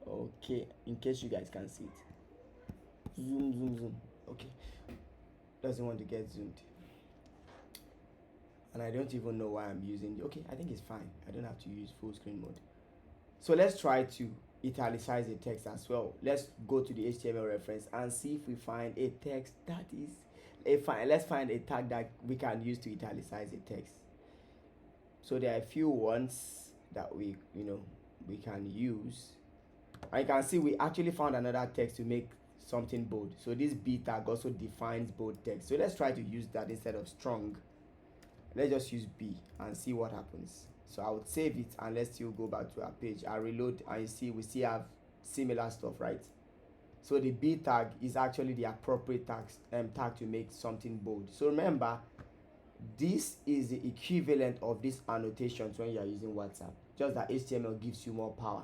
Okay, in case you guys can see it. Zoom. Okay, doesn't want to get zoomed, and I don't even know why I'm using. Okay, I think it's fine. I don't have to use full screen mode. So let's try to italicize the text as well. Let's go to the HTML reference and see if we find a text that is let's find a tag that we can use to italicize the text. So there are a few ones that we can use. And you can see we actually found another text to make something bold. So this B tag also defines bold text. So let's try to use that instead of strong. Let's just use B and see what happens. So I would save it and let's still go back to our page. I reload and you see we still have similar stuff, right? So the B tag is actually the appropriate tag to make something bold. So remember, this is the equivalent of these annotations when you are using WhatsApp. Just that HTML gives you more power.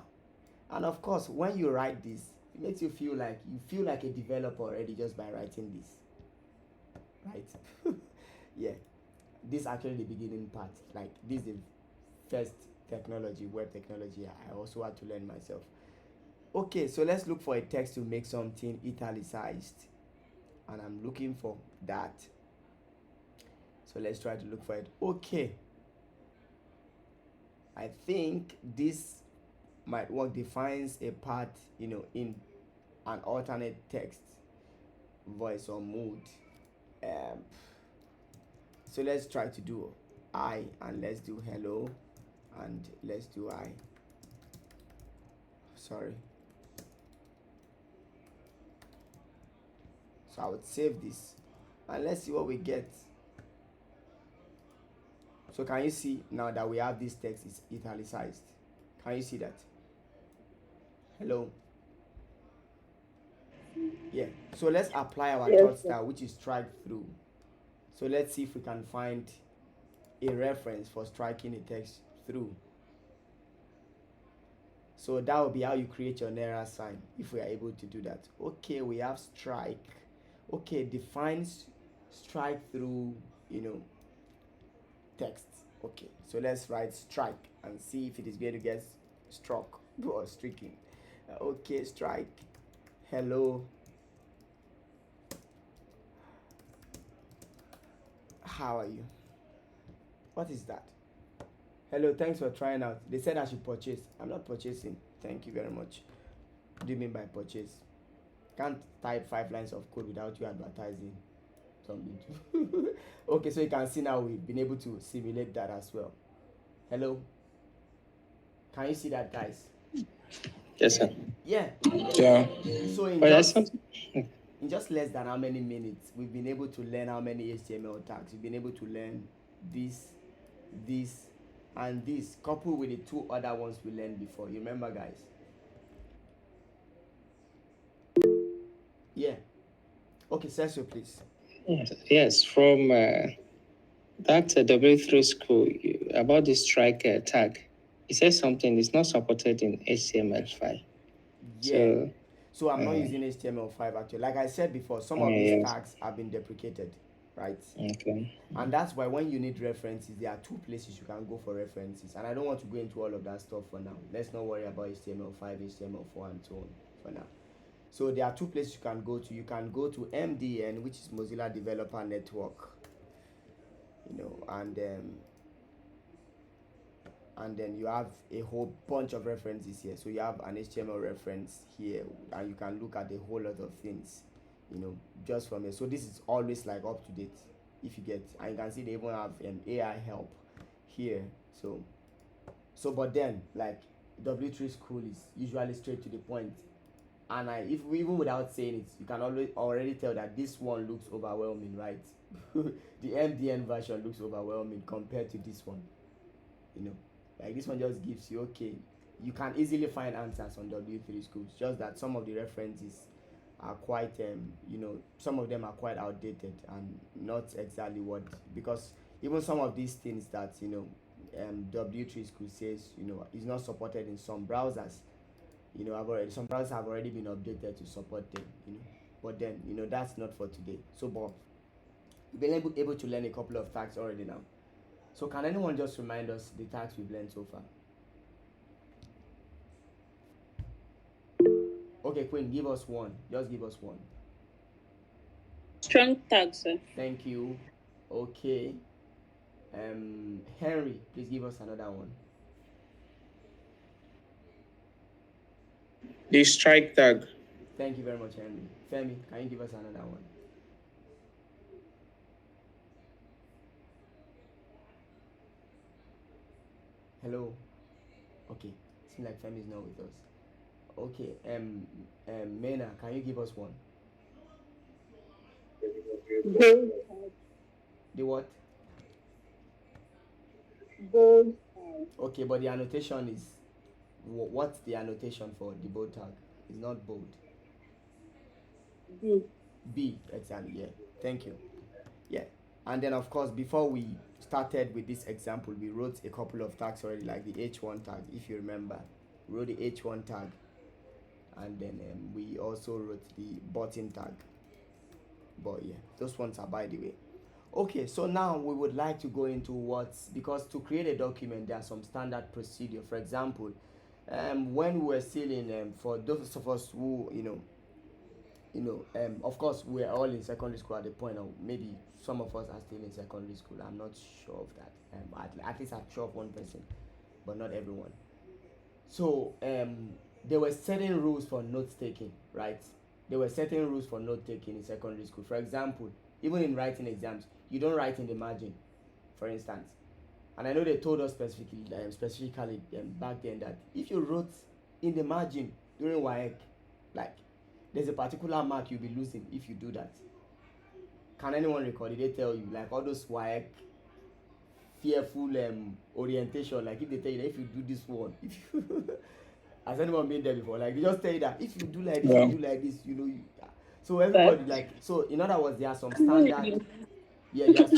And of course, when you write this, it makes you feel like a developer already just by writing this, right? Yeah, this is actually the beginning part. Like, this is the first technology, web technology I also had to learn myself. Okay, so let's look for a text to make something italicized, and I'm looking for that. So let's try to look for it. Okay, I think this might work. Defines a part in an alternate text, voice or mood. So let's try to do I, and let's do hello, and let's do I. Sorry. So I would save this and let's see what we get. So can you see now that we have this text is italicized? Can you see that? Hello? Yeah. So let's apply our Yes, third sir. style, which is strike through. So let's see if we can find a reference for striking a text through. So that will be how you create your Naira sign if we are able to do that. Okay, we have strike. Okay, defines strike through, text. Okay, so let's write strike and see if it is going to get struck or striking. Okay, strike. Hello. How are you? What is that? Hello, thanks for trying out. They said I should purchase. I'm not purchasing. Thank you very much. What do you mean by purchase? Can't type 5 lines of code without you advertising something. Okay, so you can see now we've been able to simulate that as well. Hello? Can you see that, guys? Yes, sir. Yeah. Yeah. So in just less than how many minutes we've been able to learn how many HTML tags. We've been able to learn this, and this, coupled with the 2 other ones we learned before. You remember, guys? Yeah. Okay, Sergio, please. Yes, from that W3 school about the strike tag, it says something. It's not supported in HTML5. Yeah. So I'm not Uh, using HTML5 actually. Like I said before, some of these yeah, tags have been deprecated, right? okay. And that's why when you need references, there are 2 places you can go for references. And I don't want to go into all of that stuff for now. Let's not worry about HTML5, HTML4, and so on for now. So there are 2 places you can go to. You can go to MDN, which is Mozilla Developer Network, and then you have a whole bunch of references here. So you have an HTML reference here, and you can look at a whole lot of things, just from here. So this is always like up to date, if you get. And you can see they even have AI help here. So but then, like, W3 school is usually straight to the point. And even without saying it, you can already tell that this one looks overwhelming, right? The MDN version looks overwhelming compared to this one. Like this one just gives you, okay, you can easily find answers on W3 schools. Just that some of the references are quite, some of them are quite outdated and not exactly what, because even some of these things that W3 school says is not supported in some browsers. Some browsers have already been updated to support them. But then that's not for today. So, but we've been able to learn a couple of tags already now. So can anyone just remind us the tags we've learned so far? Okay, Queen, give us one. Just give us one. Strong tag, sir. Thank you. Okay. Henry, please give us another one. The strike tag. Thank you very much, Henry. Femi, can you give us another one? Hello. Okay. Seems like Femi is not with us. Okay. Mena, can you give us one? Bold tag. The what? Bold tag. Okay, but the annotation is what's the annotation for the bold tag? It's not bold. B. B, exactly. Yeah. Thank you. Yeah. And then of course, before we started with this example, we wrote a couple of tags already, like the H1 tag, if you remember. We wrote the H1 tag, and then we also wrote the button tag. But yeah, those ones are by the way. Okay, so now we would like to go into because to create a document, there are some standard procedure. For example, when we were still in, for those of us who, of course, we're all in secondary school at the point, or maybe some of us are still in secondary school. I'm not sure of that. At least I'm sure of one person, but not everyone. So there were certain rules for note taking, right? There were certain rules for note taking in secondary school. For example, even in writing exams, you don't write in the margin, for instance. And I know they told us specifically back then that if you wrote in the margin during WAEC, like there's a particular mark you'll be losing if you do that. Can anyone recall? Did they tell you like all those WAEC fearful orientation? Like if they tell you that if you do this one, if you has anyone been there before? Like they just tell you that if you do like this, Yeah. you do like this, you know. So everybody like so. In other words, there are some standard. Yeah, there are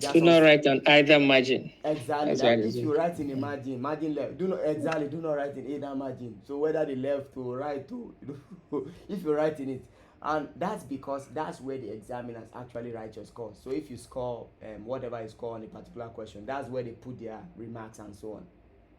Do some not write on either margin. exactly That's like what it if is. you write in a margin left, do not write in either margin. So whether the left or right or if you write in it, and that's because that's where the examiners actually write your score. So if you score whatever you score on a particular question, that's where they put their remarks and so on.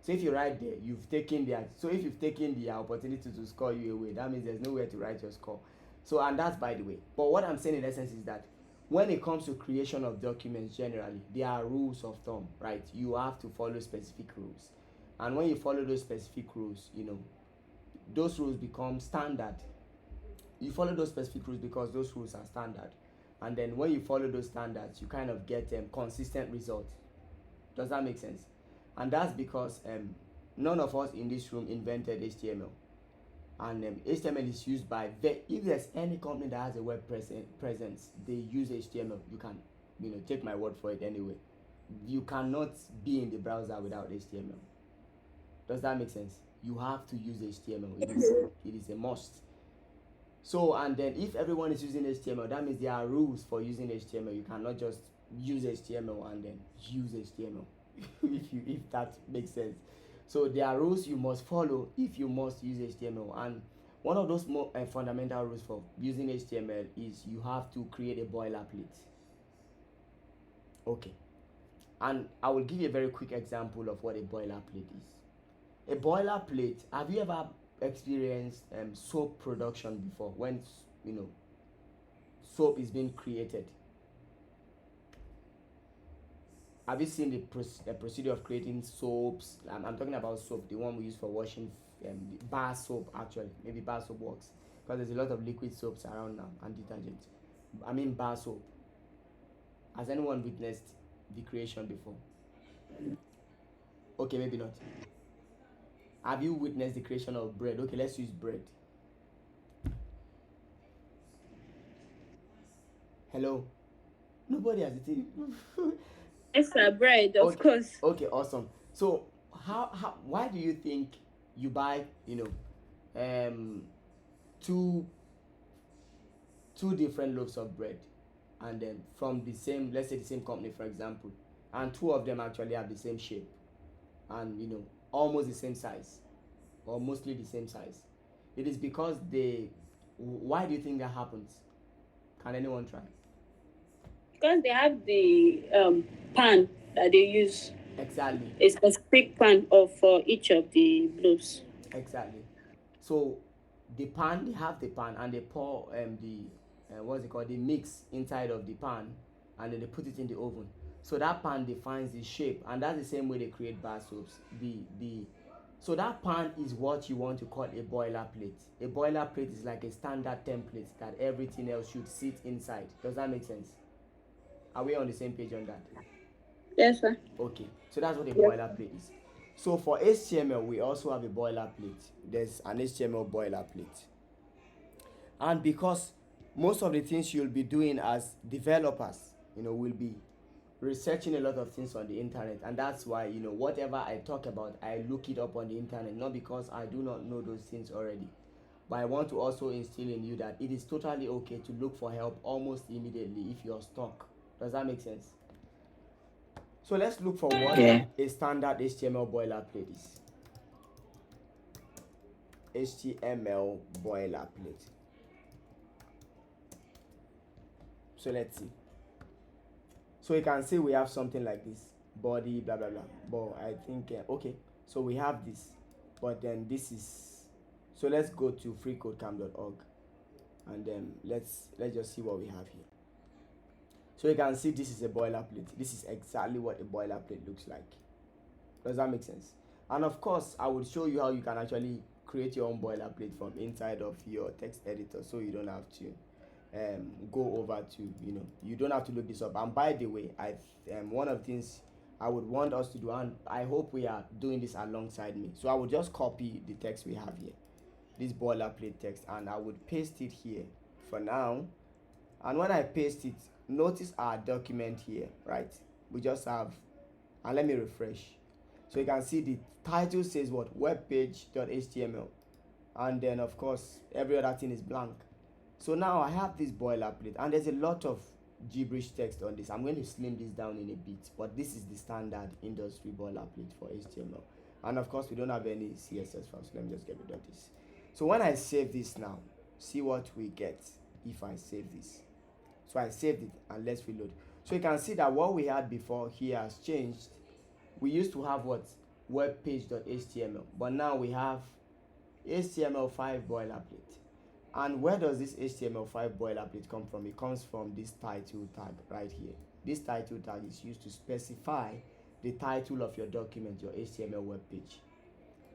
So if you write there, you've taken their so if you've taken the opportunity to score you away, that means there's nowhere to write your score. So and that's by the way. But what I'm saying in essence is that when it comes to creation of documents generally, there are rules of thumb, right? You have to follow specific rules. And when you follow those specific rules, those rules become standard. You follow those specific rules because those rules are standard. And then when you follow those standards, you kind of get consistent results. Does that make sense? And that's because none of us in this room invented HTML. And HTML is used by if there's any company that has a web presence, they use HTML. You can take my word for it anyway. You cannot be in the browser without HTML. Does that make sense? You have to use HTML. It is a must. So and then if everyone is using HTML, that means there are rules for using HTML. You cannot just use HTML and then use HTML if that makes sense. So there are rules you must follow if you must use HTML, and one of those more fundamental rules for using HTML is you have to create a boilerplate. Okay, and I will give you a very quick example of what a boilerplate is. A boilerplate, have you ever experienced soap production before? When soap is being created, have you seen the procedure of creating soaps? I'm talking about soap, the one we use for washing, bar soap actually. Maybe bar soap works because there's a lot of liquid soaps around now and detergent. I mean bar soap. Has anyone witnessed the creation before? Okay, maybe not. Have you witnessed the creation of bread? Okay, let's use bread. Hello? Nobody has it. Yes, sir, bread, of Okay, course. okay, awesome. So why do you think you buy two different loaves of bread, and then from the same, let's say the same company for example, and two of them actually have the same shape and almost the same size or mostly the same size? It is because why do you think that happens? Can anyone try? Because they have the pan that they use, Exactly. a specific pan of for each of the loaves. Exactly. So they have the pan and they pour the what's it called, the mix inside of the pan, and then they put it in the oven. So that pan defines the shape, and that's the same way they create bar soaps. So that pan is what you want to call a boilerplate. A boilerplate is like a standard template that everything else should sit inside. Does that make sense? Are we on the same page on that? Yes, sir. Okay, so that's what a boilerplate is. So for HTML, we also have a boilerplate. There's an HTML boilerplate. And because most of the things you'll be doing as developers, will be researching a lot of things on the internet. And that's why, whatever I talk about, I look it up on the internet, not because I do not know those things already. But I want to also instill in you that it is totally okay to look for help almost immediately if you're stuck. Does that make sense? So let's look for what a standard HTML boilerplate is. HTML boilerplate. So let's see. So you can see we have something like this, body, blah blah blah. But I think okay. So we have this, but then this is. So let's go to freecodecamp.org, and then let's just see what we have here. So you can see this is a boilerplate. This is exactly what a boilerplate looks like. Does that make sense? And of course, I will show you how you can actually create your own boilerplate from inside of your text editor, so you don't have to go over to, you don't have to look this up. And by the way, one of the things I would want us to do, and I hope we are doing this alongside me, so I will just copy the text we have here, this boilerplate text, and I would paste it here for now. And when I paste it, notice our document here, right? We just have, and let me refresh. So you can see the title says what? Webpage.html, and then of course every other thing is blank. So now I have this boilerplate, and there's a lot of gibberish text on this. I'm going to slim this down in a bit, but this is the standard industry boilerplate for HTML. And of course we don't have any CSS files, so let me just get rid of this. So when I save this now, see what we get if I save this. So I saved it, and let's reload. So you can see that what we had before here has changed. We used to have what? Webpage.html, but now we have HTML5 boilerplate. And where does this HTML5 boilerplate come from? It comes from this title tag right here. This title tag is used to specify the title of your document, your HTML web page.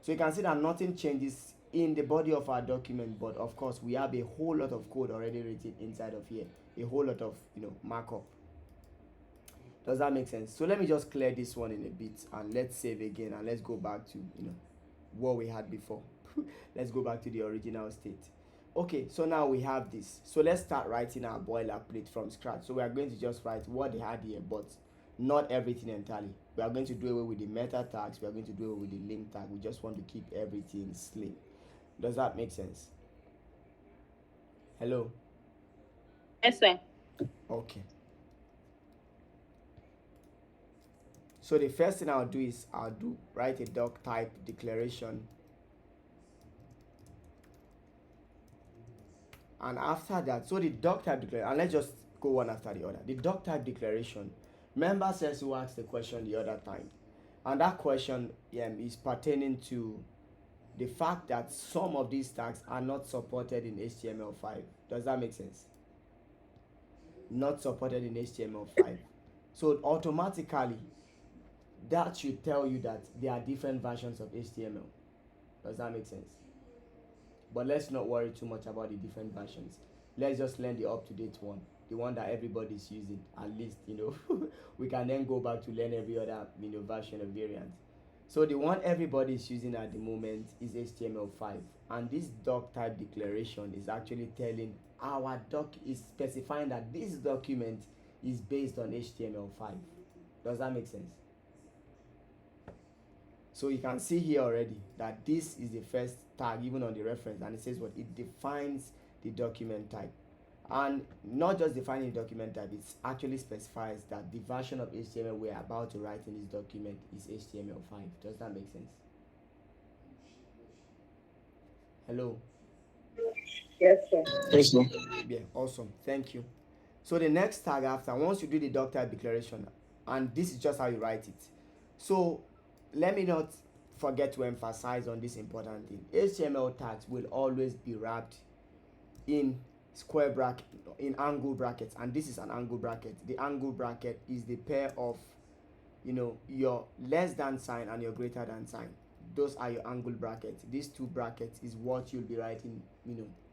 So you can see that nothing changes in the body of our document, but of course we have a whole lot of code already written inside of here, a whole lot of markup. Does that make sense? So let me just clear this one in a bit, and let's save again, and let's go back to what we had before. Let's go back to the original state. Okay, so now we have this. So let's start writing our boilerplate from scratch. So we are going to just write what they had here, but not everything entirely. We are going to do away with the meta tags. We are going to do away with the link tag. We just want to keep everything slim. Does that make sense? Hello? Yes, sir. Okay. So the first thing I'll do is write a doc type declaration. And after that, so the doc type declaration, and let's just go one after the other. The doc type declaration, remember says who asked the question the other time. And that question is pertaining to the fact that some of these tags are not supported in HTML5. Does that make sense? Not supported in HTML5. So automatically, that should tell you that there are different versions of HTML. Does that make sense? But let's not worry too much about the different versions. Let's just learn the up-to-date one, the one that everybody's using. At least, we can then go back to learn every other version of variant. So the one everybody's using at the moment is HTML5, and this doc type declaration is actually telling our doc is specifying that this document is based on HTML5. Does that make sense? So you can see here already that this is the first tag even on the reference, and it says what? It defines the document type. And not just defining the document type, it actually specifies that the version of HTML we're about to write in this document is HTML5. Does that make sense? Hello? Yes, sir. Yes, sir. Yeah, awesome. Thank you. So the next tag after, once you do the doc type declaration, and this is just how you write it. So let me not forget to emphasize on this important thing. HTML tags will always be wrapped in square bracket, in angle brackets, and this is an angle bracket. The angle bracket is the pair of your less than sign and your greater than sign. Those are your angle brackets. These two brackets is what you'll be writing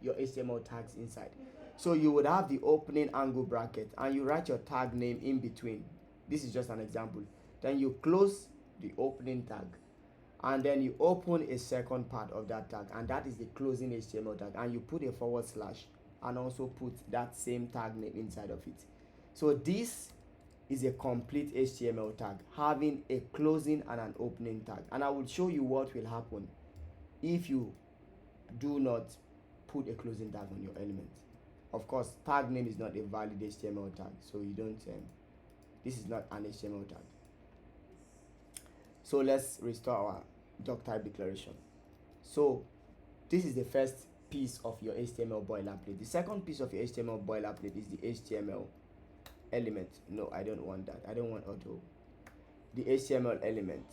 your HTML tags inside. So you would have the opening angle bracket, and you write your tag name in between. This is just an example. Then you close the opening tag, and then you open a second part of that tag, and that is the closing HTML tag, and you put a forward slash and also put that same tag name inside of it. So this is a complete HTML tag having a closing and an opening tag, and I will show you what will happen if you do not put a closing tag on your element. Of course, tag name is not a valid HTML tag, so you don't this is not an HTML tag. So let's restore our doc type declaration. So this is the first piece of your HTML boilerplate. The second piece of your HTML boilerplate is the HTML element. No, I don't want that. I don't want auto. The HTML element.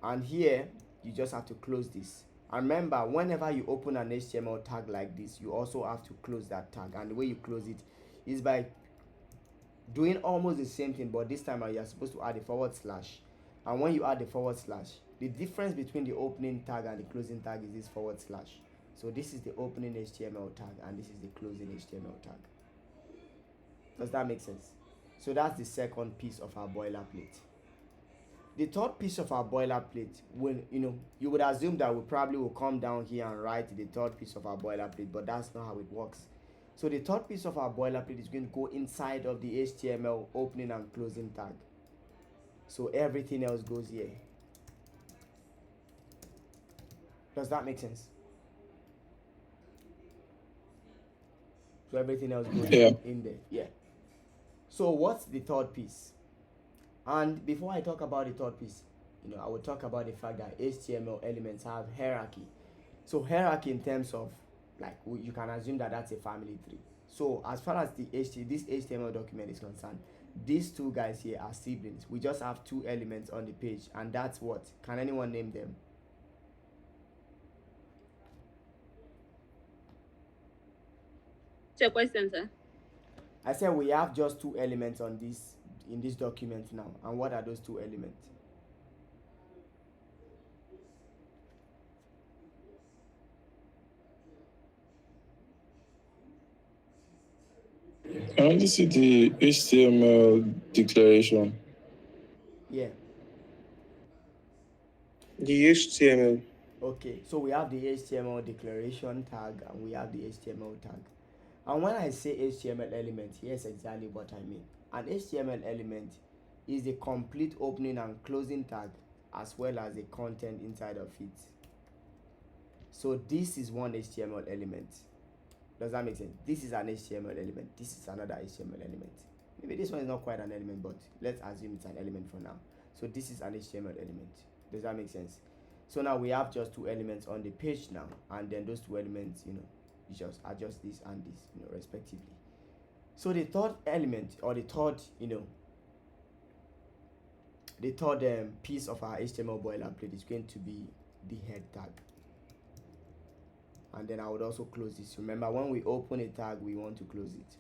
And here, you just have to close this. And remember, whenever you open an HTML tag like this, you also have to close that tag. And the way you close it is by doing almost the same thing, but this time you're supposed to add a forward slash. And when you add the forward slash, the difference between the opening tag and the closing tag is this forward slash. So this is the opening HTML tag, and this is the closing HTML tag. Does that make sense? So that's the second piece of our boilerplate. the third piece of our boilerplate will, you would assume that we probably will come down here and write the third piece of our boilerplate, but that's not how it works. So the third piece of our boilerplate is going to go inside of the HTML opening and closing tag. So everything else goes here. Does that make sense? So everything else goes in there. Yeah. So what's the third piece? And before I talk about the third piece, I will talk about the fact that HTML elements have hierarchy. So hierarchy in terms of, like, you can assume that that's a family tree. So as far as this HTML document is concerned, these two guys here are siblings. We just have two elements on the page, and that's what? Can anyone name them? What's your question, sir? I said we have just two elements in this document now. And what are those two elements? I only see the HTML declaration. Yeah. The HTML. Okay, so we have the HTML declaration tag and we have the HTML tag. And when I say HTML element, here's exactly what I mean. An HTML element is the complete opening and closing tag as well as the content inside of it. So this is one HTML element. Does that make sense? This is an HTML element. This is another HTML element. Maybe this one is not quite an element, but let's assume it's an element for now. So this is an HTML element. Does that make sense? So now we have just two elements on the page now, and then those two elements, you just adjust this and this, respectively. So the third element, or the third piece of our HTML boilerplate is going to be the head tag. And then I would also close this. Remember, when we open a tag, we want to close it.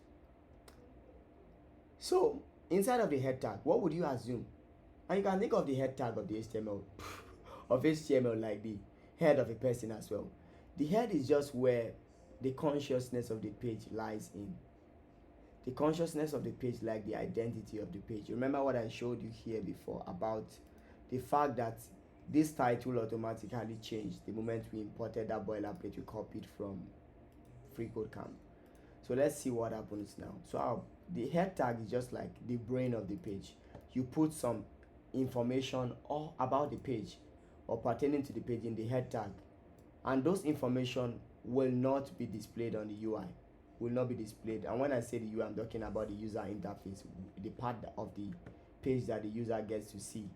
So inside of the head tag, what would you assume? And you can think of the head tag of the HTML like the head of a person as well. The head is just where the consciousness of the page lies in. The consciousness of the page, like the identity of the page. Remember what I showed you here before about the fact that this title automatically changed the moment we imported that boilerplate we copied from FreeCodeCamp. So let's see what happens now. So the head tag is just like the brain of the page. You put some information all about the page or pertaining to the page in the head tag, and those information will not be displayed on the UI, will not be displayed. And when I say the UI, I'm talking about the user interface, the part of the page that the user gets to see.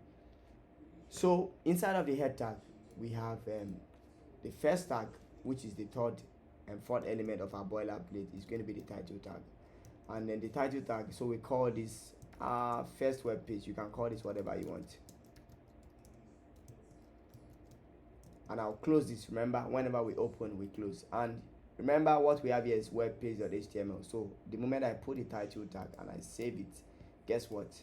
So inside of the head tag, we have the first tag, which is the third and fourth element of our boilerplate, is going to be the title tag. And then the title tag, so we call this our first web page. You can call this whatever you want. And I'll close this. Remember, whenever we open, we close. And remember, what we have here is web page.html. So the moment I put the title tag and I save it, guess what?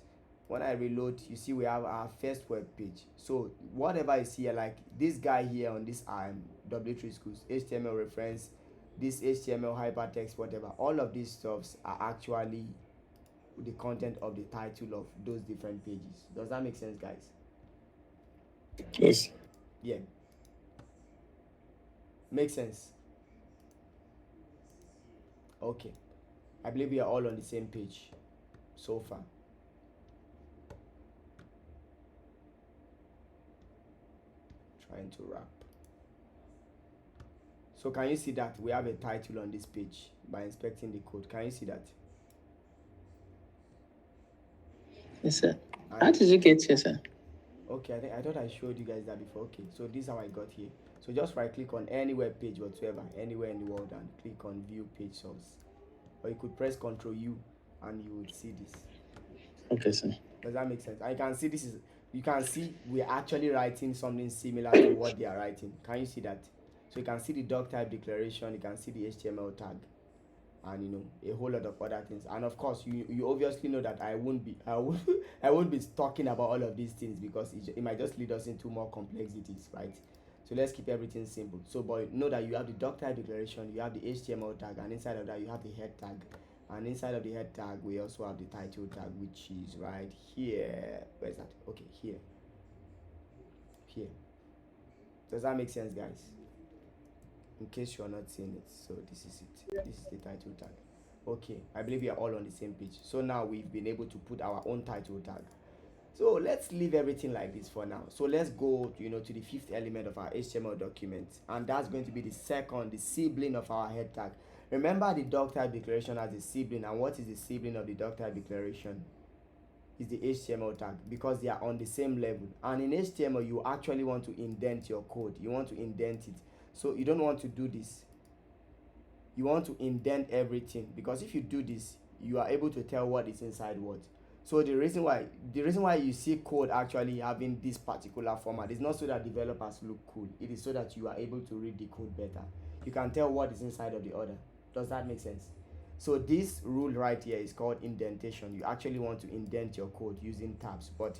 When I reload, you see we have our first web page. So whatever is here, like this guy here on this W3 Schools, HTML reference, this HTML hypertext, whatever, all of these stuffs are actually the content of the title of those different pages. Does that make sense, guys? Yes. Yeah. Makes sense? Okay. I believe we are all on the same page so far. Trying to wrap. So can you see that we have a title on this page by inspecting the code? Can you see that? Yes, sir. How did you get here, sir? Okay, I thought I showed you guys that before. Okay, so this is how I got here. So just right click on any web page whatsoever, anywhere in the world, and click on view page source. Or you could press Ctrl U and you would see this. Okay, sir. Does that make sense? And you can see you can see we're actually writing something similar to what they are writing. Can you see that? So you can see the doc type declaration, you can see the HTML tag, and a whole lot of other things. And of course, you obviously know that I won't be talking about all of these things because it might just lead us into more complexities, right? So let's keep everything simple. So, but know that you have the doc type declaration, you have the HTML tag, and inside of that you have the head tag. And inside of the head tag, we also have the title tag, which is right here. Where's that? Okay, here. here. Does that make sense, guys? In case you're not seeing it, so this is it. This is the title tag. Okay, I believe we are all on the same page. So now we've been able to put our own title tag. So let's leave everything like this for now. So let's go to the fifth element of our HTML document, and that's going to be the sibling of our head tag. Remember, the doc type declaration as a sibling, and what is the sibling of the doc type declaration? Is the HTML tag, because they are on the same level. And in HTML, you actually want to indent your code. You want to indent it. So you don't want to do this. You want to indent everything, because if you do this, you are able to tell what is inside what. So the reason why you see code actually having this particular format is not so that developers look cool. It is so that you are able to read the code better. You can tell what is inside of the other. Does that make sense? So this rule right here is called indentation. You actually want to indent your code using tabs, but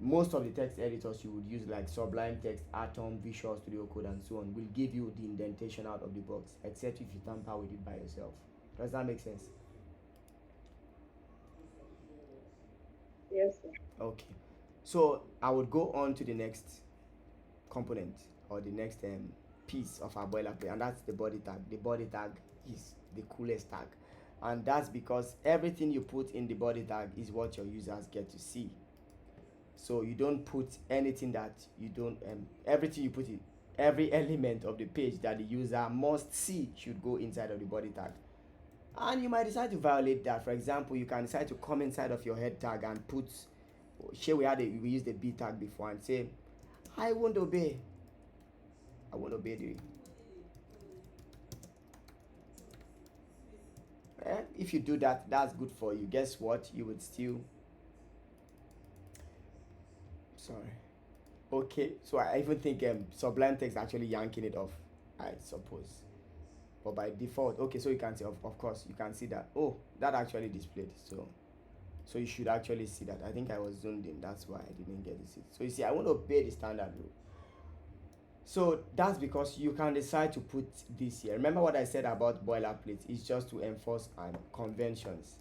most of the text editors you would use, like Sublime Text, Atom, Visual Studio Code, and so on, will give you the indentation out of the box, except if you tamper with it by yourself. Does that make sense? Yes, sir. Okay, so I would go on to the next component, or the next piece of our boilerplate, and that's the body tag. The body tag is the coolest tag, and that's because everything you put in the body tag is what your users get to see. So you don't put anything that you don't everything you put in, every element of the page that the user must see should go inside of the body tag. And you might decide to violate that. For example, you can decide to come inside of your head tag and put, here we used the B tag before, and say, I won't obey the if you do that, that's good for you. Guess what? You would still, sorry. Okay, so I even think Sublime Text actually yanking it off, I suppose. But by default, okay, so you can see, of course, you can see that. Oh, that actually displayed. So you should actually see that. I think I was zoomed in. That's why I didn't get to see it. So you see, I want to obey the standard rule. So that's because you can decide to put this here. Remember what I said about boilerplate? It's just to enforce conventions.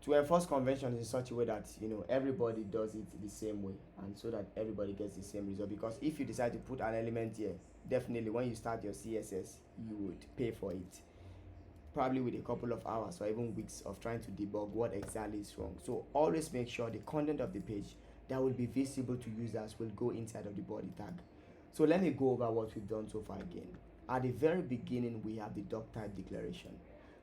To enforce conventions in such a way that everybody does it the same way, and so that everybody gets the same result. Because if you decide to put an element here, definitely when you start your CSS, you would pay for it, probably with a couple of hours or even weeks of trying to debug what exactly is wrong. So always make sure the content of the page that will be visible to users will go inside of the body tag. So let me go over what we've done so far again. At the very beginning, we have the doc type declaration.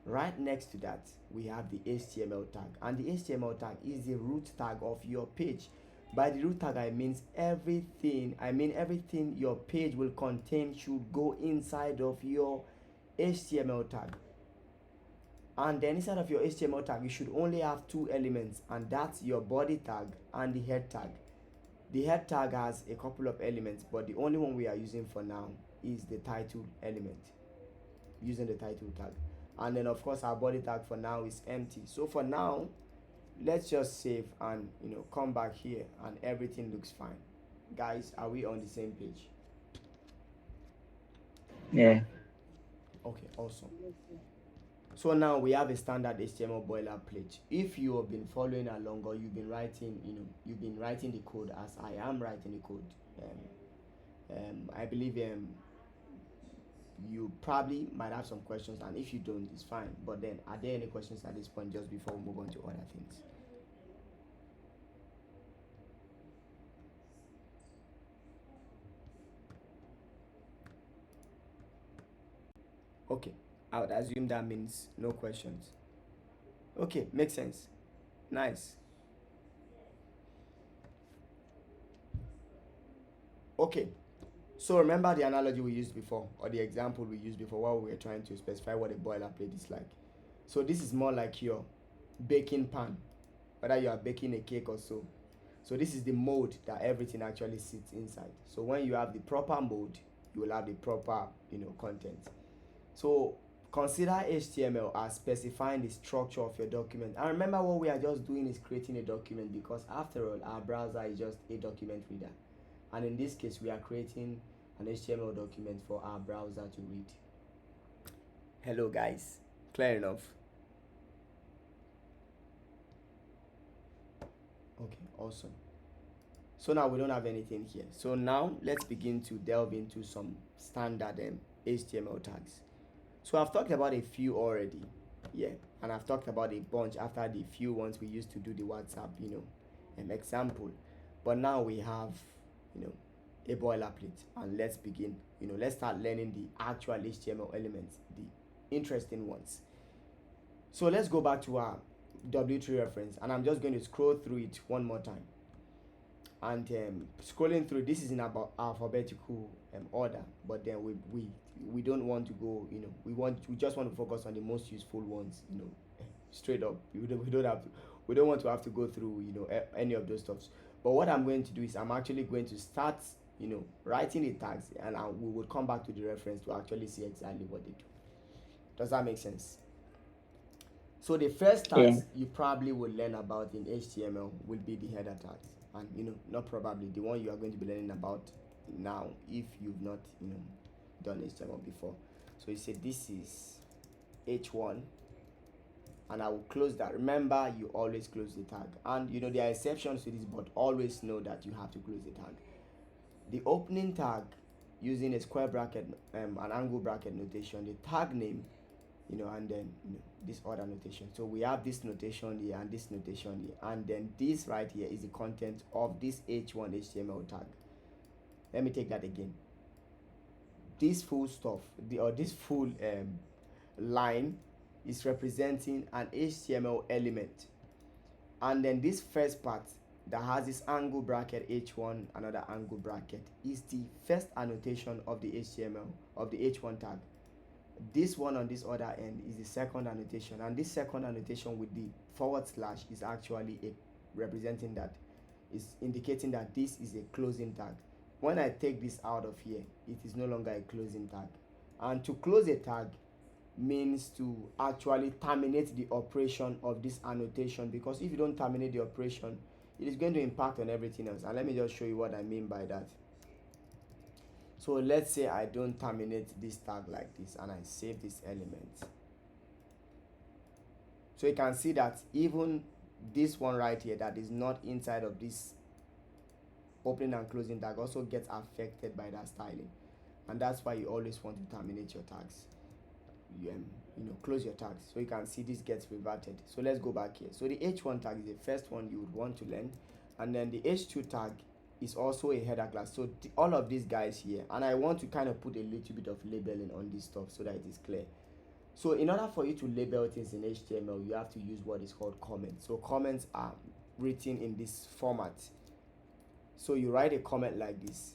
Right next to that, we have the HTML tag, and the HTML tag is the root tag of your page. By the root tag, I mean everything your page will contain should go inside of your HTML tag. And then inside of your HTML tag, you should only have two elements, and that's your body tag and the head tag. The head tag has a couple of elements, but the only one we are using for now is the title element, using the title tag. And then of course our body tag for now is empty. So for now, let's just save and come back here, and everything looks fine. Guys, are we on the same page? Yeah. Okay, awesome. So now we have a standard HTML boilerplate. If you have been following along, or you've been writing, the code as I am writing the code, I believe you probably might have some questions, and if you don't, it's fine. But then, are there any questions at this point, just before we move on to other things? Okay, I would assume that means no questions. Okay, makes sense. Nice. Okay, so remember the analogy we used before, or the example we used before, while we were trying to specify what a boilerplate is like. So this is more like your baking pan, whether you are baking a cake or so. So this is the mold that everything actually sits inside. So when you have the proper mold, you will have the proper content. So consider HTML as specifying the structure of your document. And remember, what we are just doing is creating a document, because after all, our browser is just a document reader. And in this case, we are creating an HTML document for our browser to read. Hello guys, clear enough? Okay, awesome. So now we don't have anything here. So now let's begin to delve into some standard HTML tags. So I've talked about a few already, yeah, and I've talked about a bunch after the few ones we used to do the WhatsApp, example. But now we have, a boilerplate, and let's begin. Let's start learning the actual HTML elements, the interesting ones. So let's go back to our W3 reference, and I'm just going to scroll through it one more time. And scrolling through, this is in about alphabetical order, but then we don't want to go, we just want to focus on the most useful ones, straight up. We don't want to have to go through, any of those stuffs. But what I'm going to do is I'm actually going to start, writing the tags, and we will come back to the reference to actually see exactly what they do. Does that make sense? So the first tags you probably will learn about in HTML will be the header tags, and not probably, the one you are going to be learning about now if you've not done HTML before. So you say this is H1, and I will close that. Remember, you always close the tag, and there are exceptions to this, but always know that you have to close the tag. The opening tag using a square bracket, an angle bracket notation, the tag name, and then this other notation. So we have this notation here and this notation here, and then this right here is the content of this H1 HTML tag. Let me take that again. This full stuff, this full line is representing an HTML element, and then this first part that has this angle bracket H1, another angle bracket, is the first annotation of the HTML of the H1 tag. This one on this other end is the second annotation, and this second annotation with the forward slash is actually representing that, is indicating that this is a closing tag. When I take this out of here, it is no longer a closing tag. And to close a tag means to actually terminate the operation of this annotation, because if you don't terminate the operation, it is going to impact on everything else. And let me just show you what I mean by that. So let's say I don't terminate this tag like this, and I save this element. So you can see that even this one right here that is not inside of this opening and closing tag also gets affected by that styling, and that's why you always want to terminate your tags. Close your tags. So you can see this gets reverted. So let's go back here. So the H1 tag is the first one you would want to learn, and then the H2 tag is also a header class. So all of these guys here, and I want to kind of put a little bit of labeling on this stuff so that it is clear. So in order for you to label things in HTML, you have to use what is called comments. So comments are written in this format. So you write a comment like this.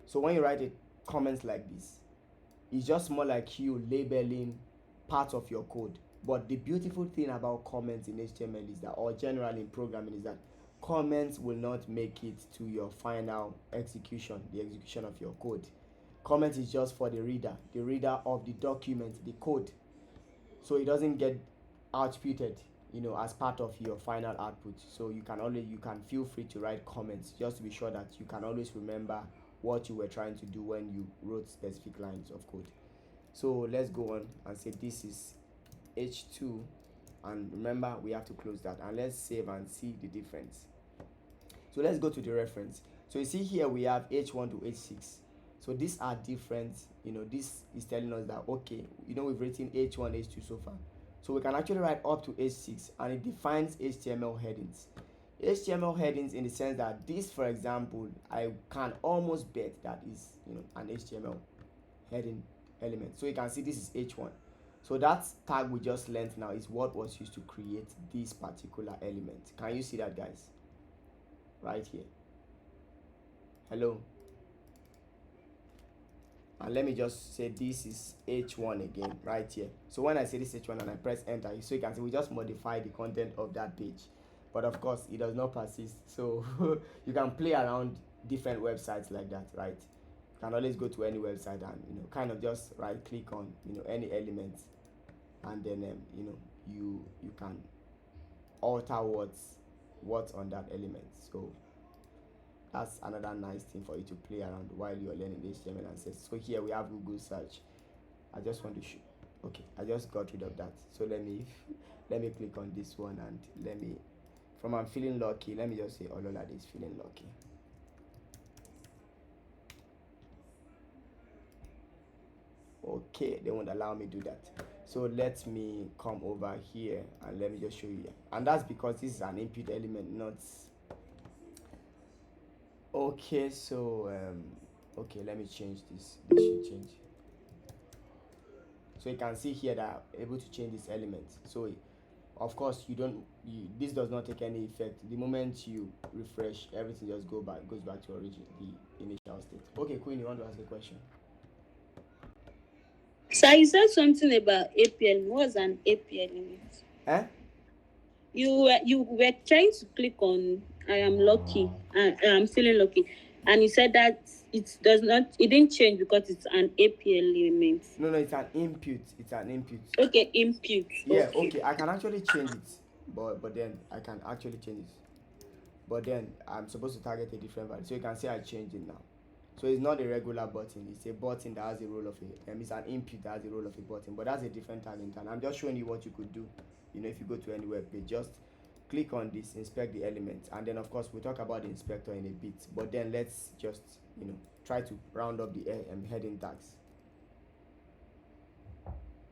So when you write a comment like this, it's just more like you labeling parts of your code. But the beautiful thing about comments in HTML is that, or generally in programming, is that comments will not make it to your final execution, the execution of your code. Comment is just for the reader of the document, the code. So it doesn't get outputted, as part of your final output. So you can feel free to write comments just to be sure that you can always remember what you were trying to do when you wrote specific lines of code. So let's go on and say this is H2, and remember we have to close that, and let's save and see the difference. So let's go to the reference. So you see here we have H1 to H6. So these are different. This is telling us that, okay, we've written H1, H2 so far. So we can actually write up to H6, and it defines HTML headings. HTML headings in the sense that this, for example, I can almost bet that is an HTML heading element. So you can see this is H1. So that tag we just learned now is what was used to create this particular element. Can you see that, guys? Right here. Hello. And let me just say this is H1 again, right here. So when I say this H1 and I press enter, so you can see we just modify the content of that page. But of course, it does not persist. So you can play around different websites like that, right? You can always go to any website and kind of just right click on any element, and then you can alter what's on that element. So that's another nice thing for you to play around while you're learning HTML and CSS. So here we have Google search. I just want to show. Okay, I just got rid of that. So let me click on this one, and let me, from I'm feeling lucky, let me just say Ololade is feeling lucky. Okay, they won't allow me do that. So let me come over here and let me just show you. And that's because this is an input element, not. Okay, so okay, let me change this. This should change. So you can see here that I'm able to change this element. So of course this does not take any effect. The moment you refresh, everything just goes back to origin, the initial state. Okay, Queen, you want to ask a question? So you said something about APL. What's an APL limit? Eh? You were trying to click on I am lucky and I'm feeling lucky, and you said that it didn't change because it's an APL limit. No, it's an input. It's an input. Okay, input. Yeah, okay. I can actually change it, but then I can actually change it. But then I'm supposed to target a different value. So you can see I changed it now. So it's not a regular button. It's a button that has a role of it's an input that has a role of a button. But that's a different target. And I'm just showing you what you could do. If you go to any web page, just click on this, inspect the elements, and then of course we'll talk about the inspector in a bit. But then let's just try to round up the heading tags.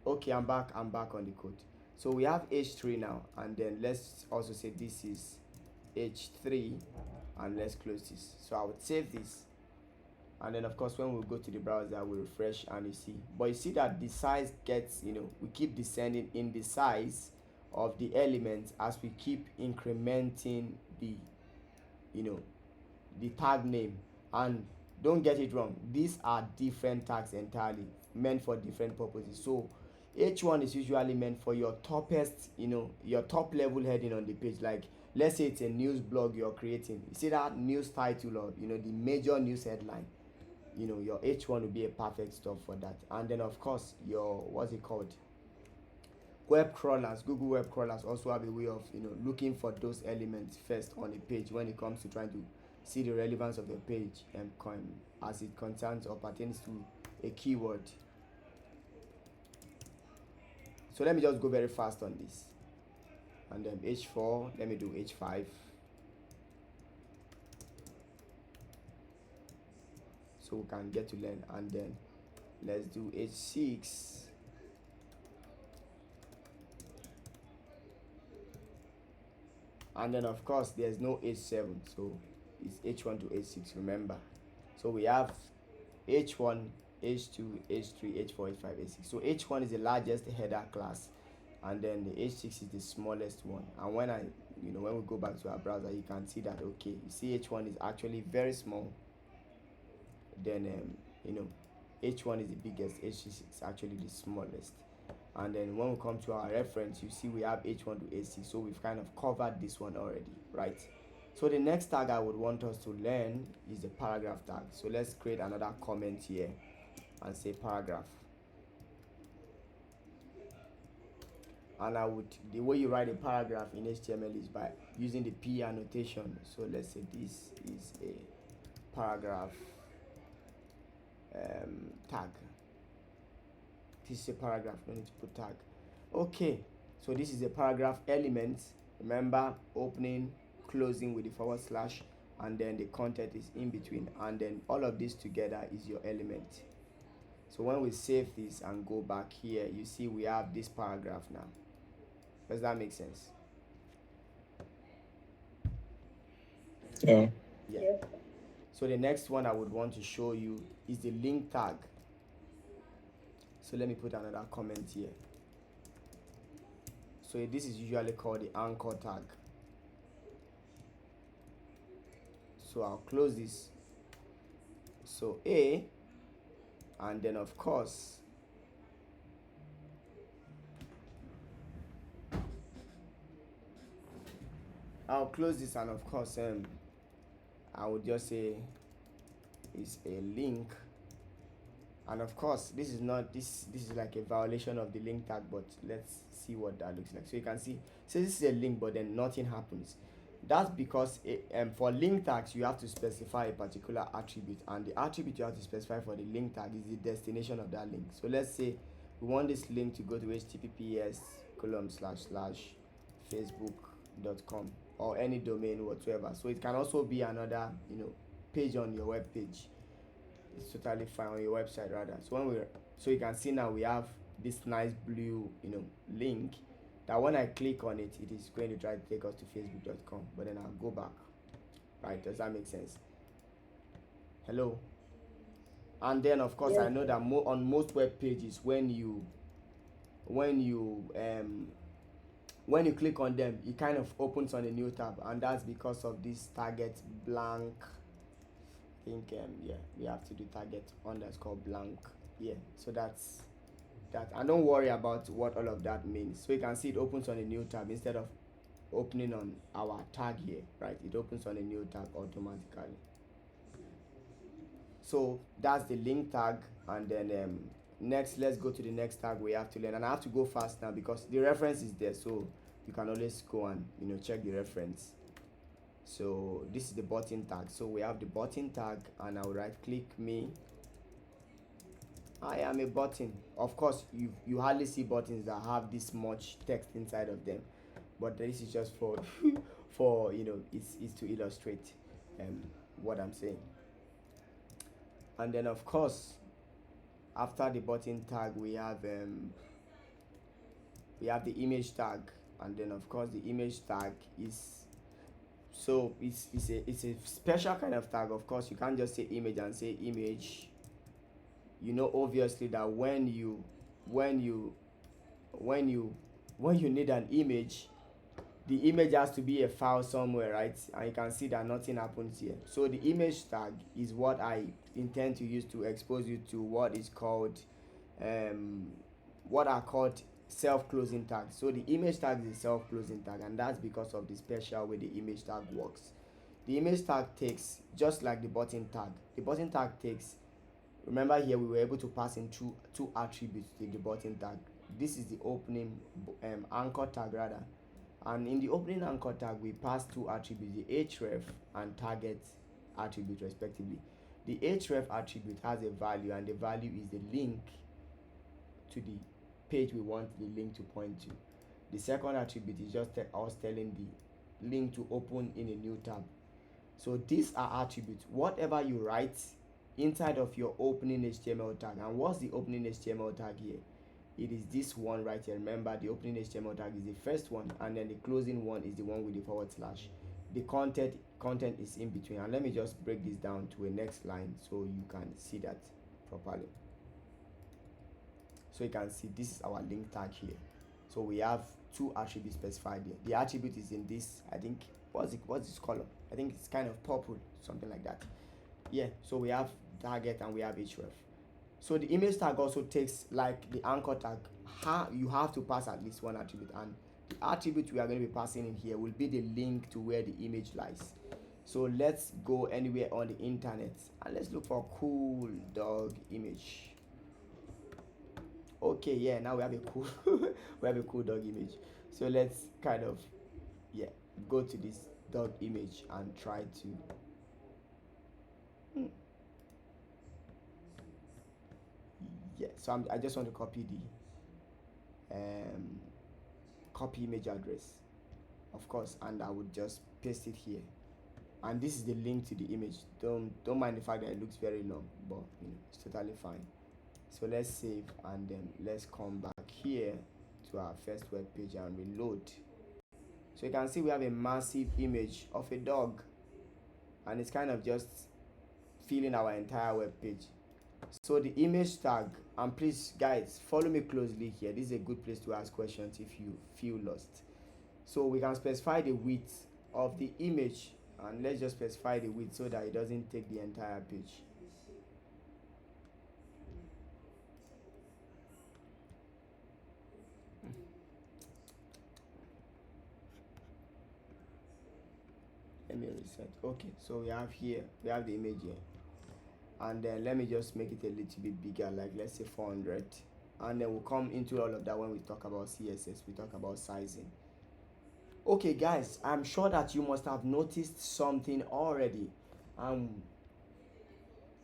Okay, I'm back on the code. So we have h3 now, and then let's also say this is h3, and let's close this. So I would save this, and then of course when we go to the browser, we refresh, and you see, but you see that the size gets, we keep descending in the size of the elements as we keep incrementing the the tag name. And don't get it wrong, these are different tags entirely, meant for different purposes. So h1 is usually meant for your toppest, your top level heading on the page. Like, let's say it's a news blog you're creating. You see that news title, or the major news headline, your h1 will be a perfect stuff for that. And then of course your, what's it called, web crawlers, Google web crawlers also have a way of looking for those elements first on a page when it comes to trying to see the relevance of the page, and as it concerns or pertains to a keyword. So let me just go very fast on this, and then h4, let me do h5. So we can get to learn, and then let's do h6. And then of course there's no h7, so it's h1 to h6, remember. So we have h1, h2, h3, h4, h5, h6. So h1 is the largest header class, and then the h6 is the smallest one. And when when we go back to our browser, you can see that, okay, you see h1 is actually very small. Then h1 is the biggest, h6 is actually the smallest. And then when we come to our reference, you see we have h1 to h6. So we've kind of covered this one already, right? So the next tag I would want us to learn is the paragraph tag. So let's create another comment here and say paragraph. And the way you write a paragraph in HTML is by using the P annotation. So let's say this is a paragraph tag. This is a paragraph, no need to put tag. Okay, so this is a paragraph element. Remember, opening, closing with the forward slash, and then the content is in between, and then all of this together is your element. So when we save this and go back here, you see we have this paragraph now. Does that make sense? Yeah. So the next one I would want to show you is the link tag. So let me put another comment here. So this is usually called the anchor tag. So I'll close this. So A, and then of course I'll close this, and of course I would just say it's a link. And of course this is like a violation of the link tag, but let's see what that looks like. So you can see, so this is a link, but then nothing happens. That's because for link tags you have to specify a particular attribute, and the attribute you have to specify for the link tag is the destination of that link. So let's say we want this link to go to https://facebook.com or any domain whatsoever. So it can also be another page on your web page. It's totally fine, on your website rather. So you can see now we have this nice blue link that when I click on it, it is going to try to take us to facebook.com, but then I'll go back. Right, does that make sense? Hello? And then of course, I know that on most web pages, when you click on them, it kind of opens on a new tab, and that's because of this target blank. I think we have to do target _blank. So that's that. And don't worry about what all of that means. So you can see it opens on a new tab instead of opening on our tag here, right? It opens on a new tab automatically. So that's the link tag. And then next, let's go to the next tag we have to learn. And I have to go fast now because the reference is there, so you can always go and check the reference. So this is the button tag. So we have the button tag, and I'll right click me. I am a button. Of course, you hardly see buttons that have this much text inside of them, but this is just for it's to illustrate what I'm saying. And then of course, after the button tag, we have the image tag. And then of course, the image tag is it's a special kind of tag. Of course, you can't just say image and say image. Obviously that when you need an image, the image has to be a file somewhere, right? And you can see that nothing happens here. So the image tag is what I intend to use to expose you to what is called what are called self-closing tags. So the image tag is a self-closing tag, and that's because of the special way the image tag works. The image tag takes, just like the button tag, remember here we were able to pass in two attributes to the button tag. This is the opening anchor tag rather, and in the opening anchor tag we pass two attributes, the href and target attribute respectively. The href attribute has a value, and the value is the link to the page we want the link to point to. The second attribute is just us telling the link to open in a new tab. So these are attributes. Whatever you write inside of your opening HTML tag. And what's the opening HTML tag here? It is this one right here. Remember, the opening HTML tag is the first one, and then the closing one is the one with the /. The content is in between. And let me just break this down to a next line so you can see that properly. So you can see this is our link tag here. So we have two attributes specified here. The attribute is in this, I think, what's this color? I think it's kind of purple, something like that. So we have target and we have href. So the image tag also takes, like the anchor tag, you have to pass at least one attribute, and the attribute we are going to be passing in here will be the link to where the image lies. So let's go anywhere on the internet and let's look for cool dog image. Okay, now we have a cool dog image. So let's kind of go to this dog image and try to so I just want to copy the copy image address, of course, and I would just paste it here, and this is the link to the image. Don't mind the fact that it looks very long, but it's totally fine. So let's save, and then let's come back here to our first web page and reload. So you can see we have a massive image of a dog, and it's kind of just filling our entire web page. So the image tag, and please guys, follow me closely here. This is a good place to ask questions if you feel lost. So we can specify the width of the image, and let's just specify the width so that it doesn't take the entire page. Let me reset. Okay, so we have the image here, and then let me just make it a little bit bigger, like let's say 400, and then we'll come into all of that when we talk about CSS. We talk about sizing. Okay guys, I'm sure that you must have noticed something already.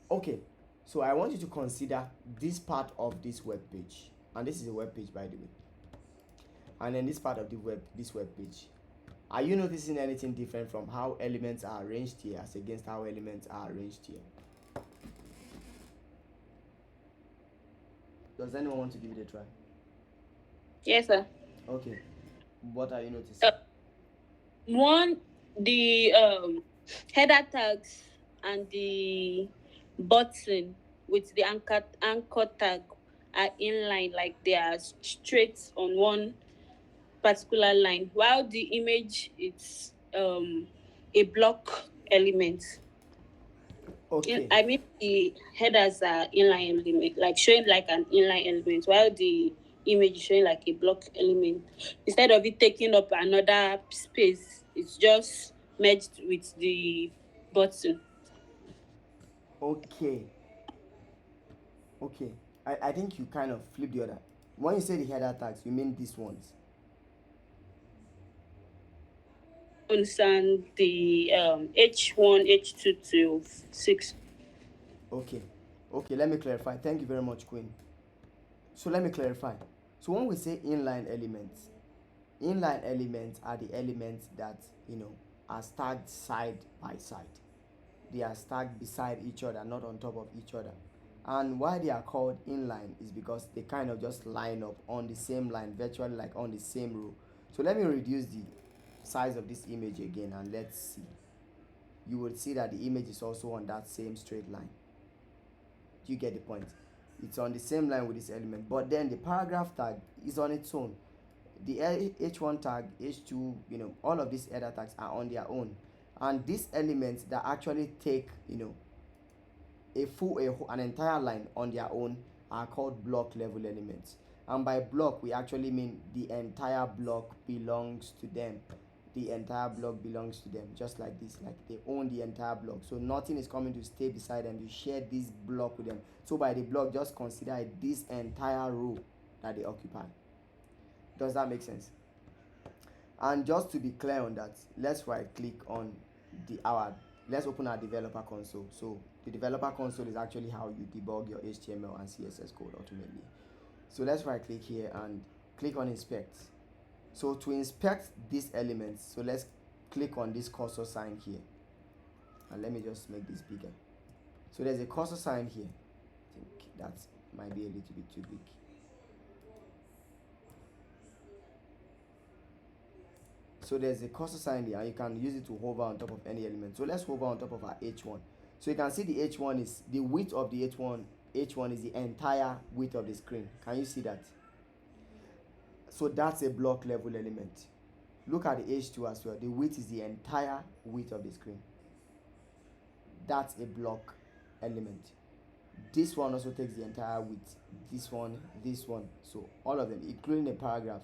Okay, so I want you to consider this part of this web page. and this is a web page, by the way. And then this part of this web page, are you noticing anything different from how elements are arranged here as against how elements are arranged here? Does anyone want to give it a try? Yes, sir. Okay, what are you noticing? One, the header tags and the button with the anchor tag are inline, like they are straight on one particular line, while the image is a block element. Okay. I mean, the headers are inline element, like showing like an inline element, while the image is showing like a block element. Instead of it taking up another space, it's just merged with the button. Okay. Okay. I think you kind of flip the other. When you say the header tags, you mean these ones. And the H1, H2 to 6. Okay. Okay, let me clarify. Thank you very much, Queen. So let me clarify. So when we say inline elements are the elements that, are stacked side by side. They are stacked beside each other, not on top of each other. And why they are called inline is because they kind of just line up on the same line, virtually like on the same row. So let me reduce the size of this image again, and let's see. You will see that the image is also on that same straight line. You get the point? It's on the same line with this element, but then the paragraph tag is on its own. The h1 tag, h2, all of these header tags are on their own, and these elements that actually take, an entire line on their own are called block level elements. And by block, we actually mean the entire block belongs to them. The entire block belongs to them, just like this, like they own the entire block. So nothing is coming to stay beside them. You share this block with them. So by the block, just consider it this entire row that they occupy. Does that make sense? And just to be clear on that, let's right click on let's open our developer console. So the developer console is actually how you debug your HTML and CSS code ultimately. So let's right click here and click on inspect. So to inspect these elements, so let's click on this cursor sign here, and let me just make this bigger. So there's a cursor sign here. I think that might be a little bit too big. So there's a cursor sign here, and you can use it to hover on top of any element. So let's hover on top of our H1. So you can see the H1 is the width of the H1 is the entire width of the screen. Can you see that? So that's a block level element. Look at the H2 as well. The width is the entire width of the screen. That's a block element. This one also takes the entire width. This one. So all of them, including the paragraph.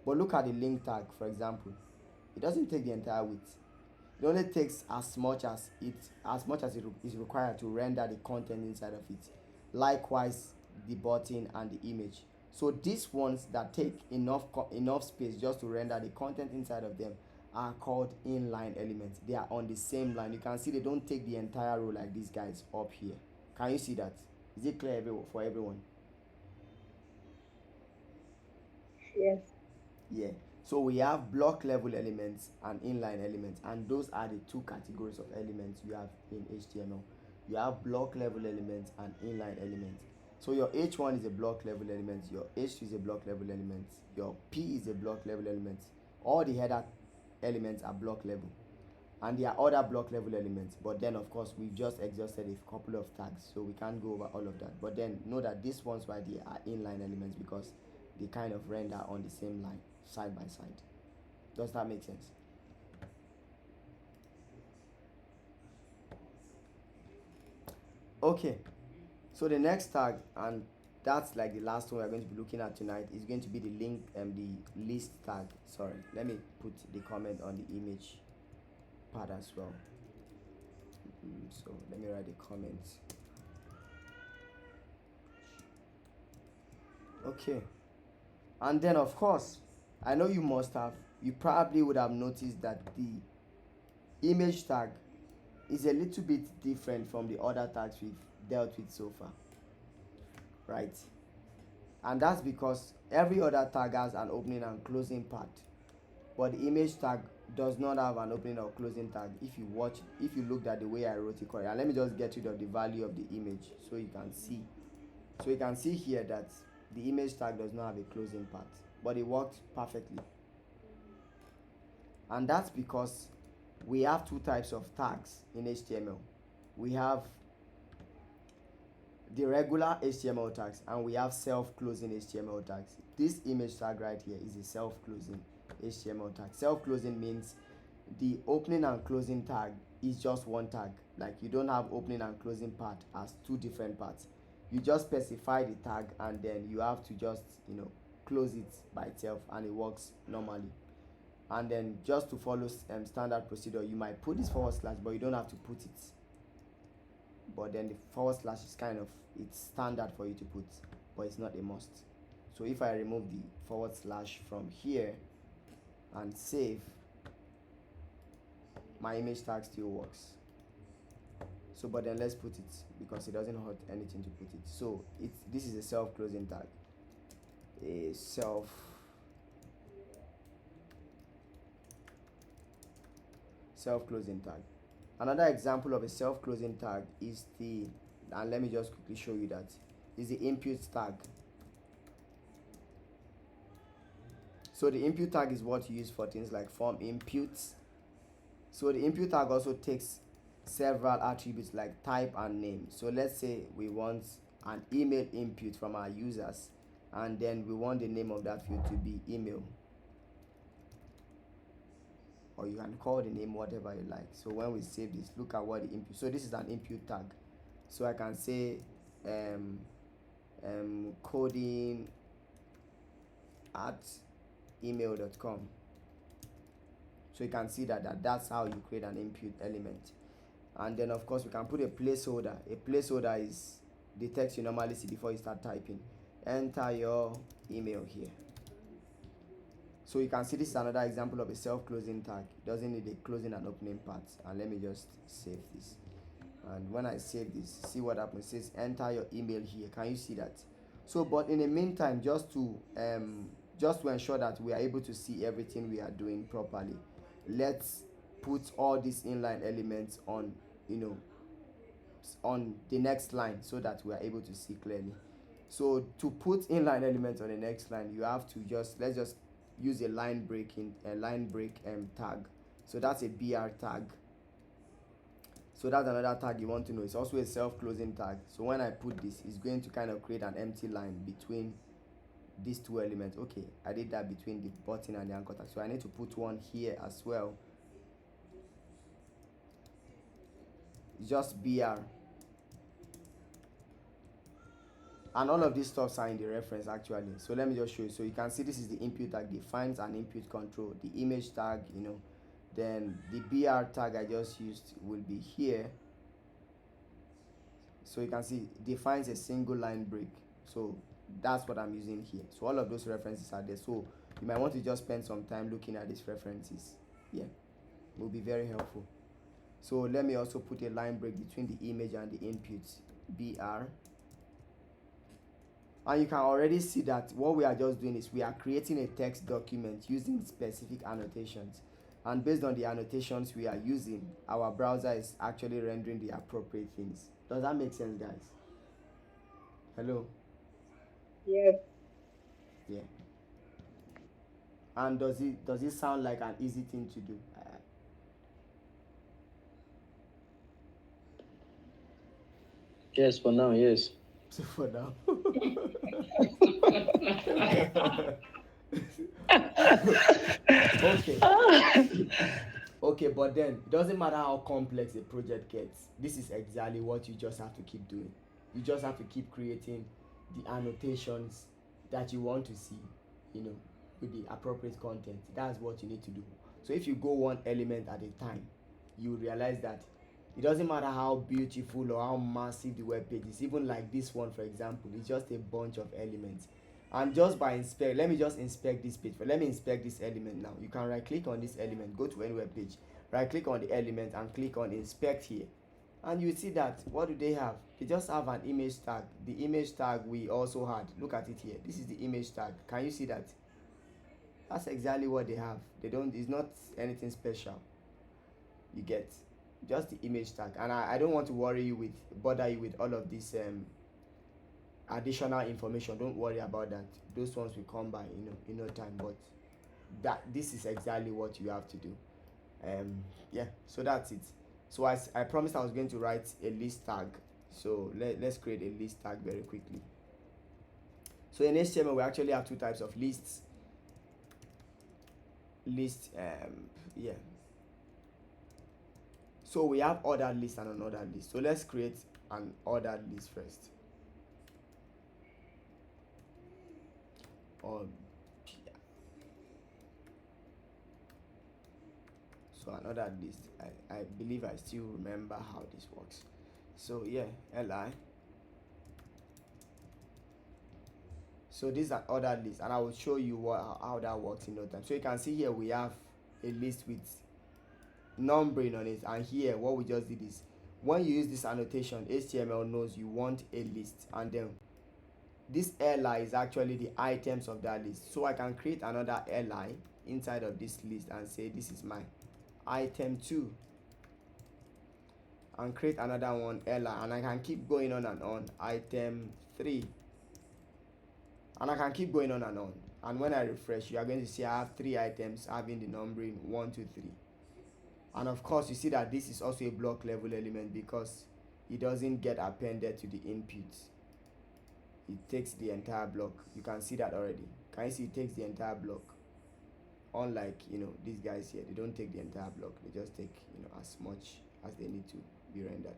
But look at the link tag, for example. It doesn't take the entire width. It only takes as much as it is required to render the content inside of it. Likewise, the button and the image. So these ones that take enough space just to render the content inside of them are called inline elements. They are on the same line. You can see they don't take the entire row like these guys up here. Can you see that? Is it clear for everyone? Yes. Yeah. So we have block level elements and inline elements, and those are the two categories of elements you have in HTML. You have block level elements and inline elements. So your H1 is a block level element, your H2 is a block level element, your P is a block level element. All the header elements are block level, and there are other block level elements, but then of course we've just exhausted a couple of tags, so we can't go over all of that. But then know that these ones right here are inline elements because they kind of render on the same line, side by side. Does that make sense? Okay, so the next tag, and that's like the last one we're going to be looking at tonight, is going to be the link and the list tag. Sorry, let me put the comment on the image part as well. So let me write the comments. Okay, and then of course, I know you probably would have noticed that the image tag is a little bit different from the other tags we've dealt with so far, right? And that's because every other tag has an opening and closing part, but the image tag does not have an opening or closing tag. If you looked at the way I wrote it correctly, and let me just get rid of the value of the image so you can see. So you can see here that the image tag does not have a closing part, but it worked perfectly. And that's because we have two types of tags in HTML. We have the regular HTML tags and we have self-closing HTML tags. This image tag right here is a self-closing HTML tag. Self-closing means the opening and closing tag is just one tag. Like you don't have opening and closing part as two different parts. You just specify the tag and then you have to just close it by itself and it works normally. And then just to follow standard procedure, you might put this forward slash, but you don't have to put it. But then the forward slash is it's standard for you to put, but it's not a must. So if I remove the forward slash from here and save, my image tag still works. So but then let's put it, because it doesn't hurt anything to put it. So this is a self-closing tag, a self-closing tag. Another example of a self-closing tag is and let me just quickly show you that, is the input tag. So the input tag is what you use for things like form inputs. So the input tag also takes several attributes like type and name. So let's say we want an email input from our users, and then we want the name of that field to be email, or you can call the name whatever you like. So when we save this, look at what the input, so this is an input tag. So I can say coding at email.com. So you can see that's how you create an input element. And then of course we can put a placeholder. A placeholder is the text you normally see before you start typing. Enter your email here. So you can see this is another example of a self-closing tag. It doesn't need a closing and opening part. And let me just save this. And when I save this, see what happens. It says enter your email here. Can you see that? So but in the meantime, just to ensure that we are able to see everything we are doing properly, let's put all these inline elements on on the next line so that we are able to see clearly. So to put inline elements on the next line, you have to let's just use a line break tag. So that's a BR tag. So that's another tag you want to know. It's also a self-closing tag. So when I put this, it's going to kind of create an empty line between these two elements. Okay, I did that between the button and the anchor tag. So I need to put one here as well. It's just BR. And all of these stuffs are in the reference actually. So let me just show you. So you can see this is the input tag, defines an input control. The image tag, then the BR tag I just used will be here. So you can see defines a single line break. So that's what I'm using here. So all of those references are there. So you might want to just spend some time looking at these references. Yeah, will be very helpful. So let me also put a line break between the image and the inputs, BR. And you can already see that what we are just doing is we are creating a text document using specific annotations. And based on the annotations we are using, our browser is actually rendering the appropriate things. Does that make sense, guys? Hello? Yes. Yeah. And does it sound like an easy thing to do? Yes, for now, yes. So for now. Okay. Okay, but then it doesn't matter how complex a project gets. This is exactly what you just have to keep doing. You just have to keep creating the annotations that you want to see, with the appropriate content. That's what you need to do. So if you go one element at a time, you realize that it doesn't matter how beautiful or how massive the web page is. Even like this one, for example, it's just a bunch of elements. And just by let me just inspect this page. Let me inspect this element now. You can right click on this element, go to any web page, right click on the element and click on inspect here. And you see that, what do they have? They just have an image tag. The image tag we also had, look at it here, this is the image tag. Can you see that? That's exactly what they have. They don't, it's not anything special. You get just the image tag. And I don't want to bother you with all of this additional information. Don't worry about that. Those ones will come by in no time. But this is exactly what you have to do. Yeah, so that's it. So as I promised, I was going to write a list tag. So let's create a list tag very quickly. So in HTML, we actually have two types of lists. Yeah. So we have ordered list and unordered list. So let's create an ordered list first. So another list. I believe I still remember how this works. So yeah, li. So this is an ordered list, and I will show you how that works in no time. So you can see here we have a list with numbering on it, and here what we just did is, when you use this annotation, HTML knows you want a list, and then this li is actually the items of that list. So I can create another li inside of this list and say this is my item 2, and create another one li, and I can keep going on and on, item 3, and I can keep going on and on. And when I refresh, you are going to see I have 3 items having the numbering 1, 2, 3. And of course, you see that this is also a block level element because it doesn't get appended to the input. It takes the entire block. You can see that already. Can you see it takes the entire block? Unlike these guys here, they don't take the entire block. They just take as much as they need to be rendered.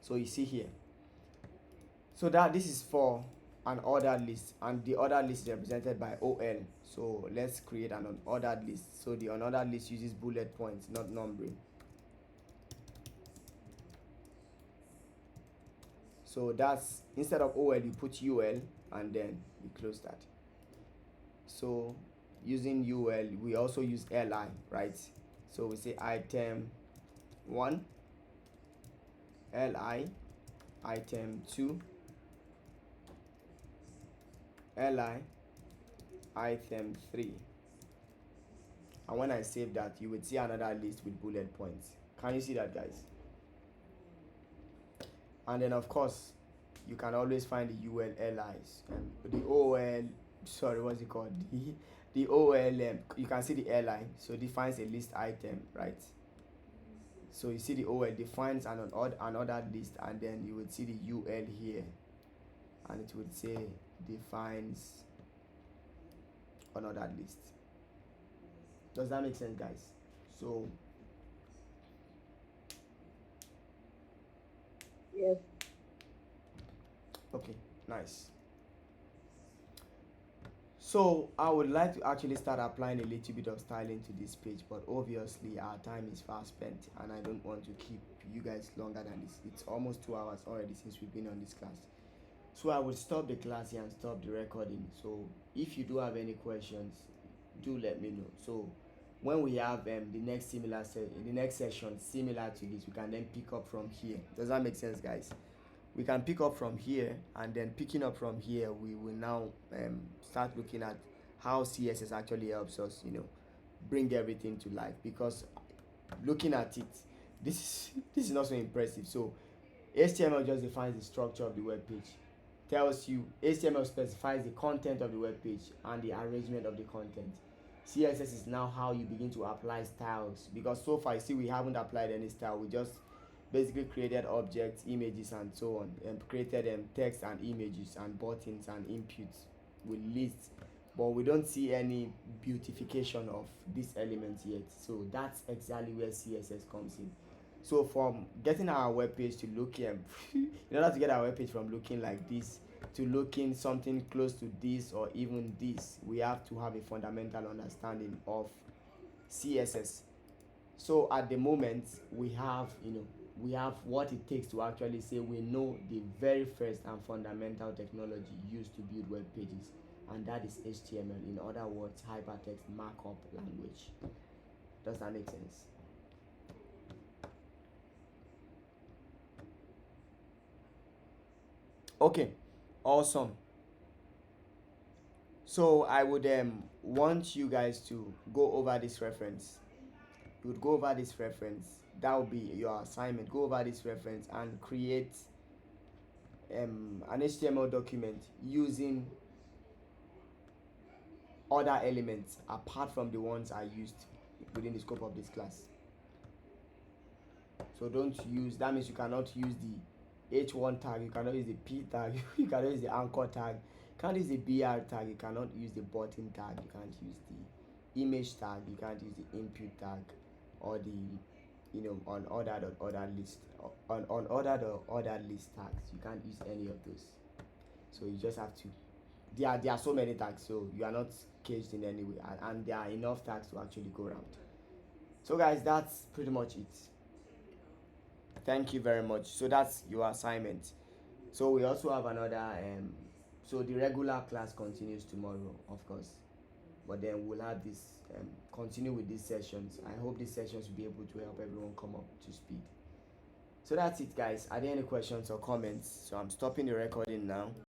So you see here. So this is for an ordered list, and the ordered list is represented by OL. So let's create an unordered list. So the unordered list uses bullet points, not numbering. So that's, instead of OL, you put UL, and then you close that. So using UL, we also use LI, right? So we say item 1, LI, item 2, LI, item 3. And when I save that, you would see another list with bullet points. Can you see that, guys? And then of course, you can always find the UL LIs, the OL, sorry, what's it called? The OL, you can see the LI, so it defines a list item, right? So you see the OL defines another list, and then you would see the UL here, and it would say defines another list. Does that make sense, guys? So Yes. okay, nice. So I would like to actually start applying a little bit of styling to this page, but obviously our time is fast spent, and I don't want to keep you guys longer than this. It's almost 2 hours already since we've been on this class. So I will stop the class here and stop the recording. So if you do have any questions, do let me know. So when we have the next session similar to this, we can then pick up from here. Does that make sense, guys? We can pick up from here, and then picking up from here, we will now start looking at how CSS actually helps us bring everything to life. Because looking at it, this is not so impressive. So HTML just defines the structure of the web page, tells you, HTML specifies the content of the web page and the arrangement of the content. CSS is now how you begin to apply styles, because so far you see we haven't applied any style. We just basically created objects, images, and so on, and created text and images and buttons and inputs with lists, but we don't see any beautification of these elements yet. So that's exactly where CSS comes in. So from getting our web page to look in order to get our web page from looking like this to looking something close to this or even this, we have to have a fundamental understanding of CSS. So at the moment, we have what it takes to actually say we know the very first and fundamental technology used to build web pages, and that is HTML. In other words, hypertext markup language. Does that make sense? Okay, awesome. So I would want you guys to go over this reference. You would go over this reference. That would be your assignment. Go over this reference and create an HTML document using other elements apart from the ones I used within the scope of this class. So don't use, that means you cannot use the H1 tag, you cannot use the P tag, you cannot use the anchor tag, you can't use the BR tag, you cannot use the button tag, you can't use the image tag, you can't use the input tag, or the on other list, on other list tags. You can't use any of those. So you just have to, there are so many tags, so you are not caged in any way, and there are enough tags to actually go around. So guys, that's pretty much it. Thank you very much. So that's your assignment. So we also have another so the regular class continues tomorrow, of course, but then we'll have this continue with these sessions. I hope these sessions will be able to help everyone come up to speed. So that's it, guys. Are there any questions or comments? So I'm stopping the recording now.